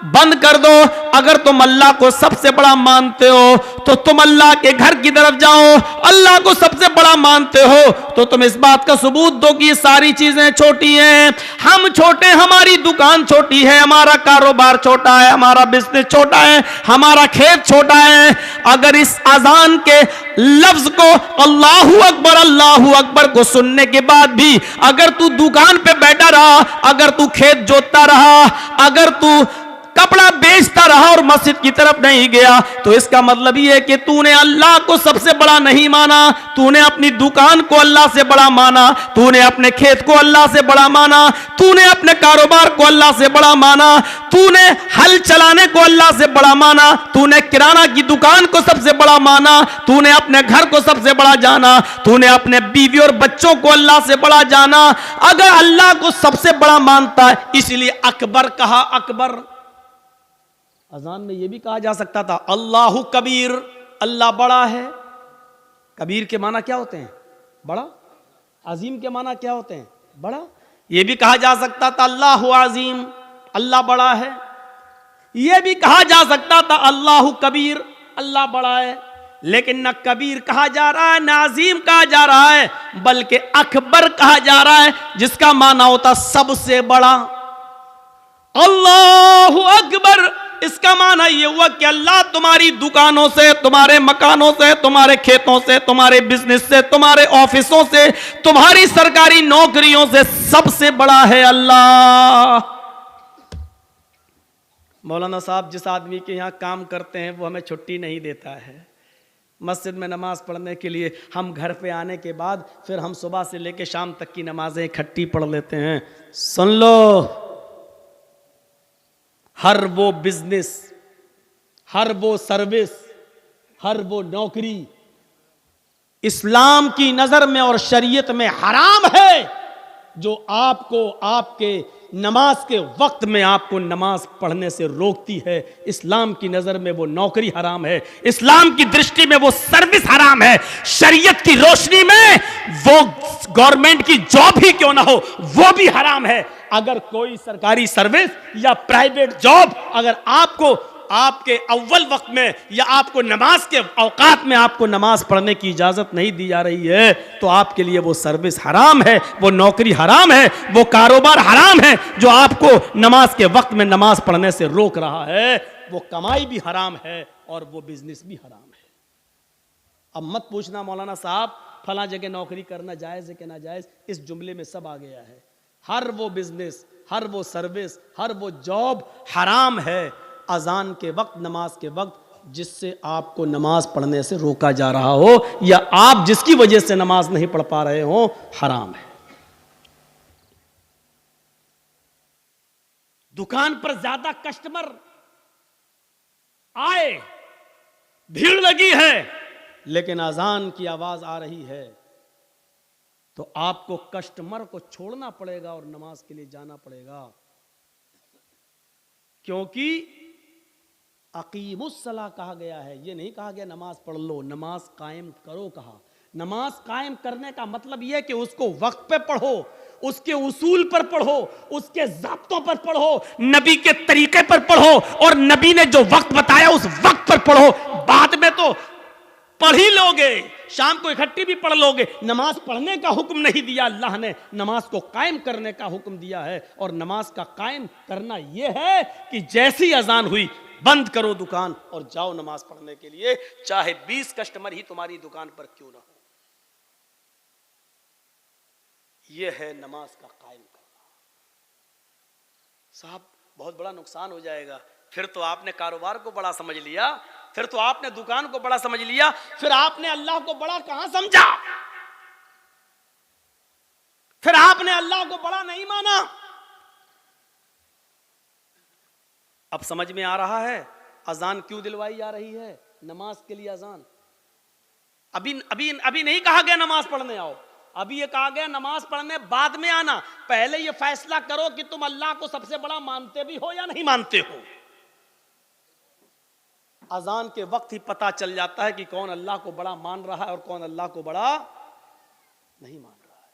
बंद कर दो। अगर तुम अल्लाह को सबसे बड़ा मानते हो तो तुम अल्लाह के घर की तरफ जाओ। अल्लाह को सबसे बड़ा मानते हो तो तुम इस बात का सबूत दो कि ये सारी चीजें छोटी हैं, हम छोटे, हमारी दुकान छोटी है, हमारा कारोबार छोटा है, हमारा बिजनेस छोटा है, हमारा खेत छोटा है। अगर इस अजान के लफ्ज को अल्लाहू अकबर को सुनने के बाद भी अगर तू दुकान पे बैठा रहा, अगर तू खेत जोतता रहा, अगर तू कपड़ा बेचता रहा और मस्जिद की तरफ नहीं गया तो इसका मतलब यह है कि तूने अल्लाह को सबसे बड़ा नहीं माना। तूने अपनी दुकान को अल्लाह से बड़ा माना, तूने अपने खेत को अल्लाह से बड़ा माना, तूने अपने कारोबार को अल्लाह से बड़ा माना, तूने हल चलाने को अल्लाह से बड़ा माना, तूने किराना की दुकान को सबसे बड़ा माना, तूने अपने घर को सबसे बड़ा जाना, तूने अपने बीवी और बच्चों को अल्लाह से बड़ा जाना। अगर अल्लाह को सबसे बड़ा मानता है, इसलिए अकबर कहा, अकबर। अजान में यह भी कहा जा सकता था अल्लाहु कबीर, अल्लाह बड़ा है। कबीर के माना क्या होते हैं? बड़ा। अजीम के माना क्या होते हैं? बड़ा। यह भी कहा जा सकता था अल्लाहु अजीम, अल्लाह बड़ा है। यह भी कहा जा सकता था अल्लाहु कबीर, अल्लाह बड़ा है। लेकिन न कबीर कहा जा रहा है, न अजीम कहा जा रहा है, बल्कि अकबर कहा जा रहा है, जिसका माना होता सबसे बड़ा। अल्लाहु अकबर, इसका माना यह हुआ कि अल्लाह तुम्हारी दुकानों से, तुम्हारे मकानों से, तुम्हारे खेतों से, तुम्हारे बिजनेस से, तुम्हारे ऑफिसों से, तुम्हारी सरकारी नौकरियों से सबसे बड़ा है अल्लाह। मौलाना साहब जिस आदमी के यहाँ काम करते हैं वो हमें छुट्टी नहीं देता है मस्जिद में नमाज पढ़ने के लिए। हम घर पे आने के बाद फिर हम सुबह से लेकर शाम तक की नमाजें इकट्ठी पढ़ लेते हैं। सुन लो, हर वो बिजनेस, हर वो सर्विस, हर वो नौकरी इस्लाम की नजर में और शरीयत में हराम है जो आपको आपके नमाज के वक्त में आपको नमाज पढ़ने से रोकती है। इस्लाम की नजर में वो नौकरी हराम है, इस्लाम की दृष्टि में वो सर्विस हराम है, शरीयत की रोशनी में वो गवर्नमेंट की जॉब ही क्यों ना हो वो भी हराम है। अगर कोई सरकारी सर्विस या प्राइवेट जॉब अगर आपको आपके अव्वल वक्त में या आपको नमाज के औकात में आपको नमाज पढ़ने की इजाजत नहीं दी जा रही है, तो आपके लिए वो सर्विस हराम है, वो नौकरी हराम है, वो कारोबार हराम है जो आपको नमाज के वक्त में नमाज पढ़ने से रोक रहा है। वो कमाई भी हराम है और वो बिजनेस भी हराम है। अब मत पूछना मौलाना साहब फला जगह नौकरी करना जायज है कि ना जायज, इस जुमले में सब आ गया है। हर वो बिजनेस, हर वो सर्विस, हर वो जॉब हराम है अजान के वक्त, नमाज के वक्त, जिससे आपको नमाज पढ़ने से रोका जा रहा हो या आप जिसकी वजह से नमाज नहीं पढ़ पा रहे हो, हराम है। दुकान पर ज्यादा कस्टमर आए, भीड़ लगी है, लेकिन अजान की आवाज आ रही है, तो आपको कस्टमर को छोड़ना पड़ेगा और नमाज के लिए जाना पड़ेगा, क्योंकि अकीमुस्सला कहा गया है। यह नहीं कहा गया नमाज पढ़ लो, नमाज कायम करो कहा। नमाज कायम करने का मतलब यह कि उसको वक्त पे पढ़ो, उसके उसूल पर पढ़ो, उसके ज़ाब्तों पर पढ़ो, नबी के तरीके पर पढ़ो, और नबी ने जो वक्त बताया उस वक्त पर पढ़ो। बाद में तो पढ़ ही लोगे, शाम को इकट्ठी भी पढ़ लोगे। नमाज पढ़ने का हुक्म नहीं दिया अल्लाह ने, नमाज को कायम करने का हुक्म दिया है। और नमाज का कायम करना यह है कि जैसी अजान हुई बंद करो दुकान और जाओ नमाज पढ़ने के लिए, चाहे 20 कस्टमर ही तुम्हारी दुकान पर क्यों ना हो। यह है नमाज का कायम करना। साहब बहुत बड़ा नुकसान हो जाएगा। फिर तो आपने कारोबार को बड़ा समझ लिया, फिर तो आपने दुकान को बड़ा समझ लिया, फिर आपने अल्लाह को बड़ा कहां समझा? फिर आपने अल्लाह को बड़ा नहीं माना। अब समझ में आ रहा है अजान क्यों दिलवाई जा रही है, नमाज के लिए अजान। अभी नहीं कहा गया नमाज पढ़ने आओ, अभी ये कहा गया नमाज पढ़ने बाद में आना। पहले ये फैसला करो कि तुम अल्लाह को सबसे बड़ा मानते भी हो या नहीं मानते हो। अजान के वक्त ही पता चल जाता है कि कौन अल्लाह को बड़ा मान रहा है और कौन अल्लाह को बड़ा नहीं मान रहा है।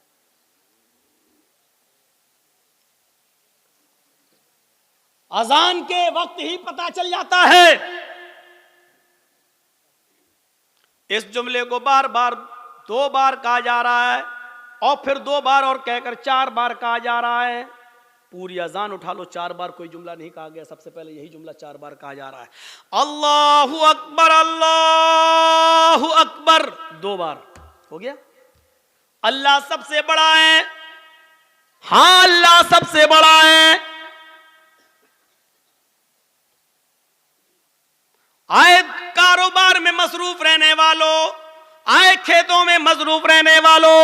अजान के वक्त ही पता चल जाता है। इस जुमले को बार बार 2 बार कहा जा रहा है और फिर 2 बार और कहकर 4 बार कहा जा रहा है। पूरी अजान उठा लो, 4 बार कोई जुमला नहीं कहा गया, सबसे पहले यही जुमला 4 बार कहा जा रहा है। अल्लाहु अकबर, अल्लाहु अकबर 2 बार हो गया। अल्लाह सबसे बड़ा है, हां अल्लाह सबसे बड़ा है। आए कारोबार में मसरूफ रहने वालों, आए खेतों में मसरूफ रहने वालों,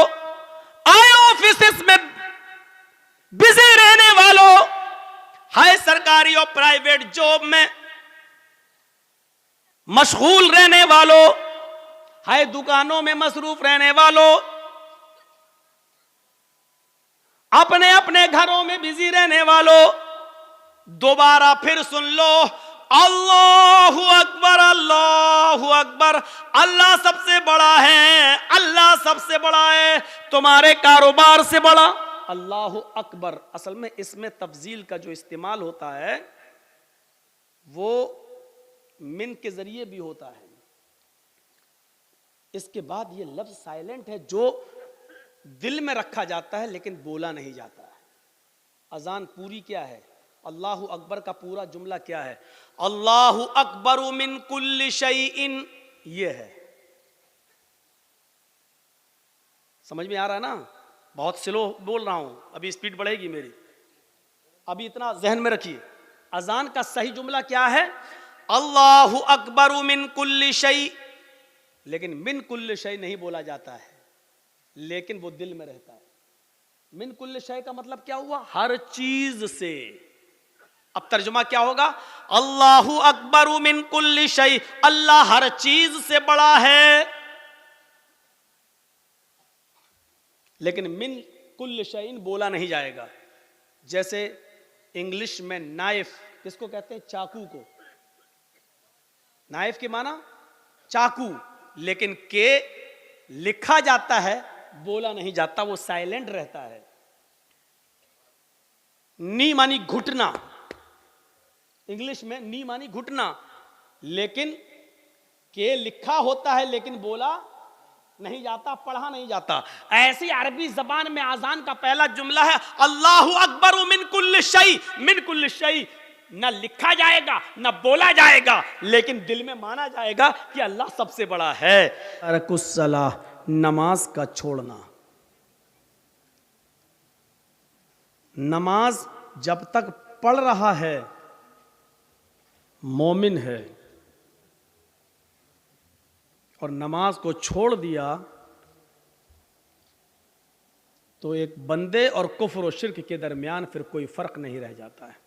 आए ऑफिस में बिजी रहने वालों, हाय सरकारी और प्राइवेट जॉब में मशगूल रहने वालों, हाय दुकानों में मसरूफ रहने वालों, अपने अपने घरों में बिजी रहने वालों, दोबारा फिर सुन लो, अल्लाहु अकबर, अल्लाहु अकबर। अल्लाह सबसे बड़ा है, अल्लाह सबसे बड़ा है, तुम्हारे कारोबार से बड़ा। अल्लाहु अकबर असल में इसमें तफजील का जो इस्तेमाल होता है वो मिन के जरिए भी होता है। इसके बाद ये लफ्ज साइलेंट है जो दिल में रखा जाता है लेकिन बोला नहीं जाता है। अजान पूरी क्या है, अल्लाहु अकबर का पूरा जुमला क्या है, अल्लाहु अकबरु मिन कुल्लि शैइन, ये है। समझ में आ रहा है ना? बहुत स्लो बोल रहा हूं, अभी स्पीड बढ़ेगी मेरी, अभी इतना जहन में रखिए। अजान का सही जुमला क्या है, अल्लाहु अकबरु मिन कुल्लि शै। लेकिन मिन कुल्लि शै नहीं बोला जाता है, लेकिन वो दिल में रहता है। मिन कुल्लि शै का मतलब क्या हुआ, हर चीज से। अब तर्जुमा क्या होगा, अल्लाहु अकबरु मिन कुल्लि शै, अल्लाह हर चीज से बड़ा है। लेकिन मिन कुल्ल शैइन बोला नहीं जाएगा। जैसे इंग्लिश में नाइफ किसको कहते हैं, चाकू को। नाइफ के माना चाकू, लेकिन के लिखा जाता है, बोला नहीं जाता, वो साइलेंट रहता है। नी मानी घुटना, इंग्लिश में नी मानी घुटना, लेकिन के लिखा होता है लेकिन बोला नहीं जाता, पढ़ा नहीं जाता। ऐसी अरबी जबान में आजान का पहला जुमला है अल्लाहु अकबर मिन कुल्ल शै, मिन कुल्ल शै। न लिखा जाएगा न बोला जाएगा, लेकिन दिल में माना जाएगा कि अल्लाह सबसे बड़ा है। तरकुस्सला, नमाज का छोड़ना। नमाज जब तक पढ़ रहा है मोमिन है, और नमाज को छोड़ दिया तो एक बंदे और कुफ्र और शिर्क के दरमियान फिर कोई फर्क नहीं रह जाता है।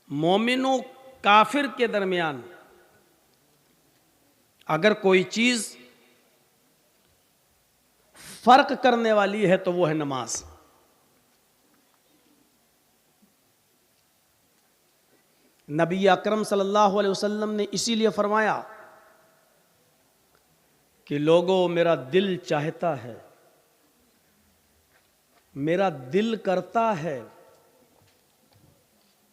मोमिनो काफिर के दरमियान अगर कोई चीज फर्क करने वाली है तो वो है नमाज। नबी अकरम सल्लल्लाहु अलैहि वसल्लम ने इसीलिए फरमाया कि लोगों, मेरा दिल चाहता है, मेरा दिल करता है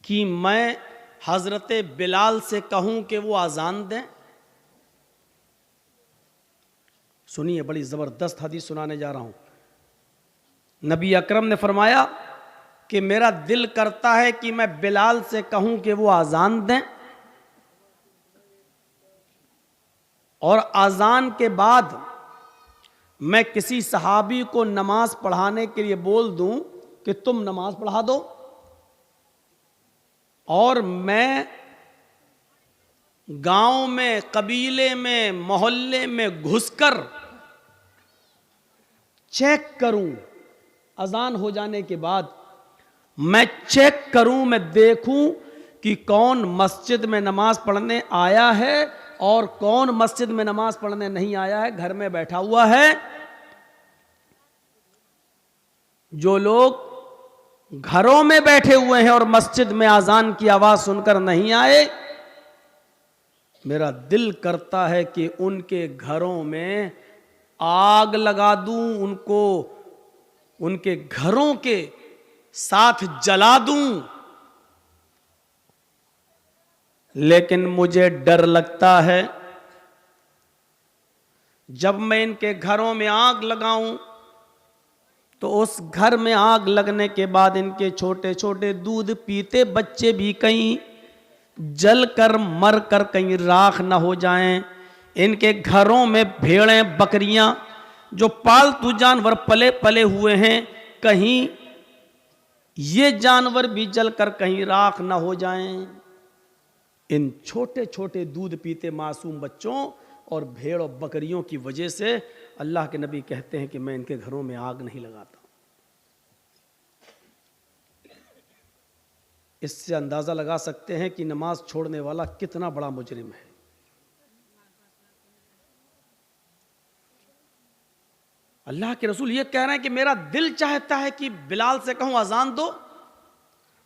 कि मैं हजरत बिलाल से कहूं कि वो आजान दें। सुनिए, बड़ी जबरदस्त हदीस सुनाने जा रहा हूं। नबी अकरम ने फरमाया कि मेरा दिल करता है कि मैं बिलाल से कहूं कि वो आजान दें, और आजान के बाद मैं किसी सहाबी को नमाज पढ़ाने के लिए बोल दूं कि तुम नमाज पढ़ा दो, और मैं गांव में, कबीले में, मोहल्ले में घुसकर चेक करूं, अजान हो जाने के बाद मैं चेक करूं, मैं देखूं कि कौन मस्जिद में नमाज पढ़ने आया है और कौन मस्जिद में नमाज पढ़ने नहीं आया है, घर में बैठा हुआ है। जो लोग घरों में बैठे हुए हैं और मस्जिद में अजान की आवाज सुनकर नहीं आए, मेरा दिल करता है कि उनके घरों में आग लगा दूं, उनको उनके घरों के साथ जला दूं। लेकिन मुझे डर लगता है जब मैं इनके घरों में आग लगाऊं तो उस घर में आग लगने के बाद इनके छोटे छोटे दूध पीते बच्चे भी कहीं जल कर मर कर कहीं राख ना हो जाएं। इनके घरों में भेड़ें, बकरियां, जो पालतू जानवर पले पले हुए हैं, कहीं ये जानवर भी जलकर कहीं राख ना हो जाएं। इन छोटे छोटे दूध पीते मासूम बच्चों और भेड़ और बकरियों की वजह से अल्लाह के नबी कहते हैं कि मैं इनके घरों में आग नहीं लगाता। इससे अंदाजा लगा सकते हैं कि नमाज छोड़ने वाला कितना बड़ा मुजरिम है। अल्लाह के रसूल ये कह रहे हैं कि मेरा दिल चाहता है कि बिलाल से कहूं अजान दो,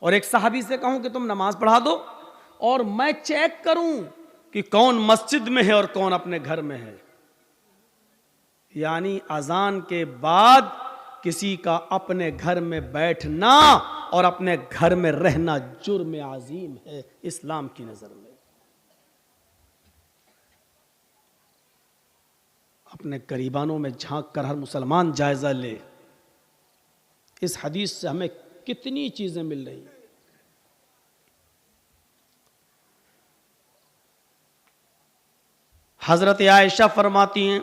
और एक सहाबी से कहूं कि तुम नमाज पढ़ा दो, और मैं चेक करूं कि कौन मस्जिद में है और कौन अपने घर में है। यानी अजान के बाद किसी का अपने घर में बैठना और अपने घर में रहना जुर्म अजीम है इस्लाम की नजर में। अपने करीबानों में झांक कर हर मुसलमान जायजा ले, इस हदीस से हमें कितनी चीजें मिल रही हैं। हजरत आयशा फरमाती हैं,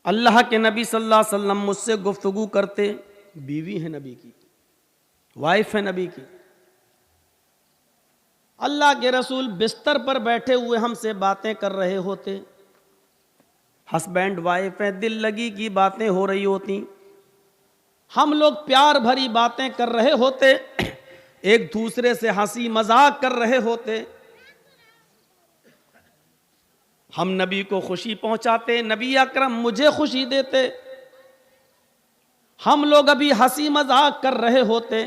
अल्लाह के नबी सल्लल्लाहु अलैहि वसल्लम मुझसे गुफ्तगू करते, बीवी है नबी की, वाइफ है नबी की, अल्लाह के रसूल बिस्तर पर बैठे हुए हमसे बातें कर रहे होते, हस्बैंड वाइफ है, दिल लगी की बातें हो रही होती, हम लोग प्यार भरी बातें कर रहे होते, एक दूसरे से हंसी मजाक कर रहे होते, हम नबी को खुशी पहुंचाते, नबी अकरम मुझे खुशी देते, हम लोग अभी हंसी मजाक कर रहे होते,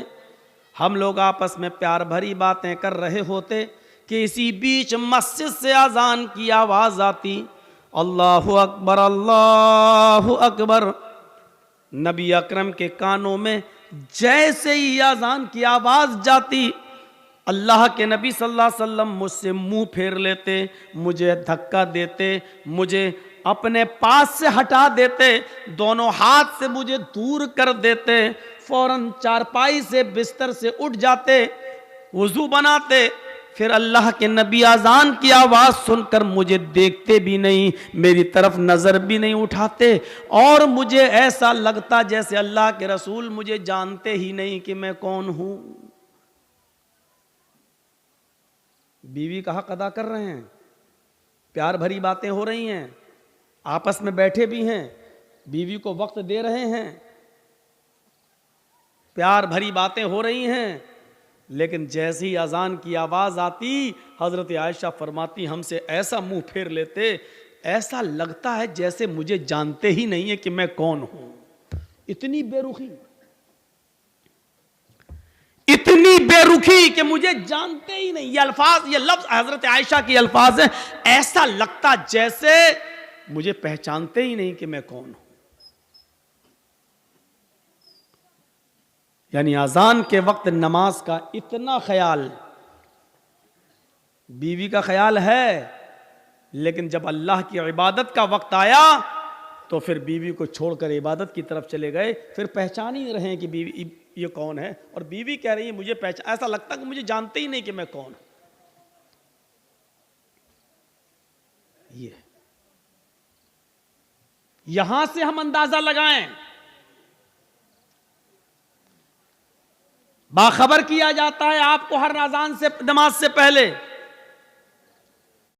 हम लोग आपस में प्यार भरी बातें कर रहे होते कि इसी बीच मस्जिद से अजान की आवाज आती, अल्लाहु अकबर अल्लाहु अकबर। नबी अकरम के कानों में जैसे ही अजान की आवाज जाती, अल्लाह के नबी सल्लल्लाहु अलैहि वसल्लम मुझसे मुंह फेर लेते, मुझे धक्का देते, मुझे अपने पास से हटा देते, दोनों हाथ से मुझे दूर कर देते, फौरन चारपाई से बिस्तर से उठ जाते, वुजू बनाते, फिर अल्लाह के नबी अजान की आवाज सुनकर मुझे देखते भी नहीं, मेरी तरफ नजर भी नहीं उठाते, और मुझे ऐसा लगता जैसे अल्लाह के रसूल मुझे जानते ही नहीं कि मैं कौन हूं। बीवी का हक अदा कर रहे हैं, प्यार भरी बातें हो रही हैं, आपस में बैठे भी हैं, बीवी को वक्त दे रहे हैं, प्यार भरी बातें हो रही हैं, लेकिन जैसे ही अजान की आवाज आती, हजरत आयशा फरमाती हमसे ऐसा मुंह फेर लेते, ऐसा लगता है जैसे मुझे जानते ही नहीं है कि मैं कौन हूं। इतनी बेरुखी, इतनी बेरुखी कि मुझे जानते ही नहीं। ये अल्फाज, ये लफ्ज हजरत आयशा के अल्फाज हैं, ऐसा लगता जैसे मुझे पहचानते ही नहीं कि मैं कौन हूं। यानी अजान के वक्त नमाज का इतना ख्याल, बीवी का ख्याल है, लेकिन जब अल्लाह की इबादत का वक्त आया तो फिर बीवी को छोड़कर इबादत की तरफ चले गए, फिर पहचान ही नहीं रहे कि बीवी ये कौन है, और बीवी कह रही है मुझे पहचान, ऐसा लगता कि मुझे जानते ही नहीं कि मैं कौन हूं। ये यहां से हम अंदाजा लगाएं, बाखबर किया जाता है आपको हर अजान से, नमाज से पहले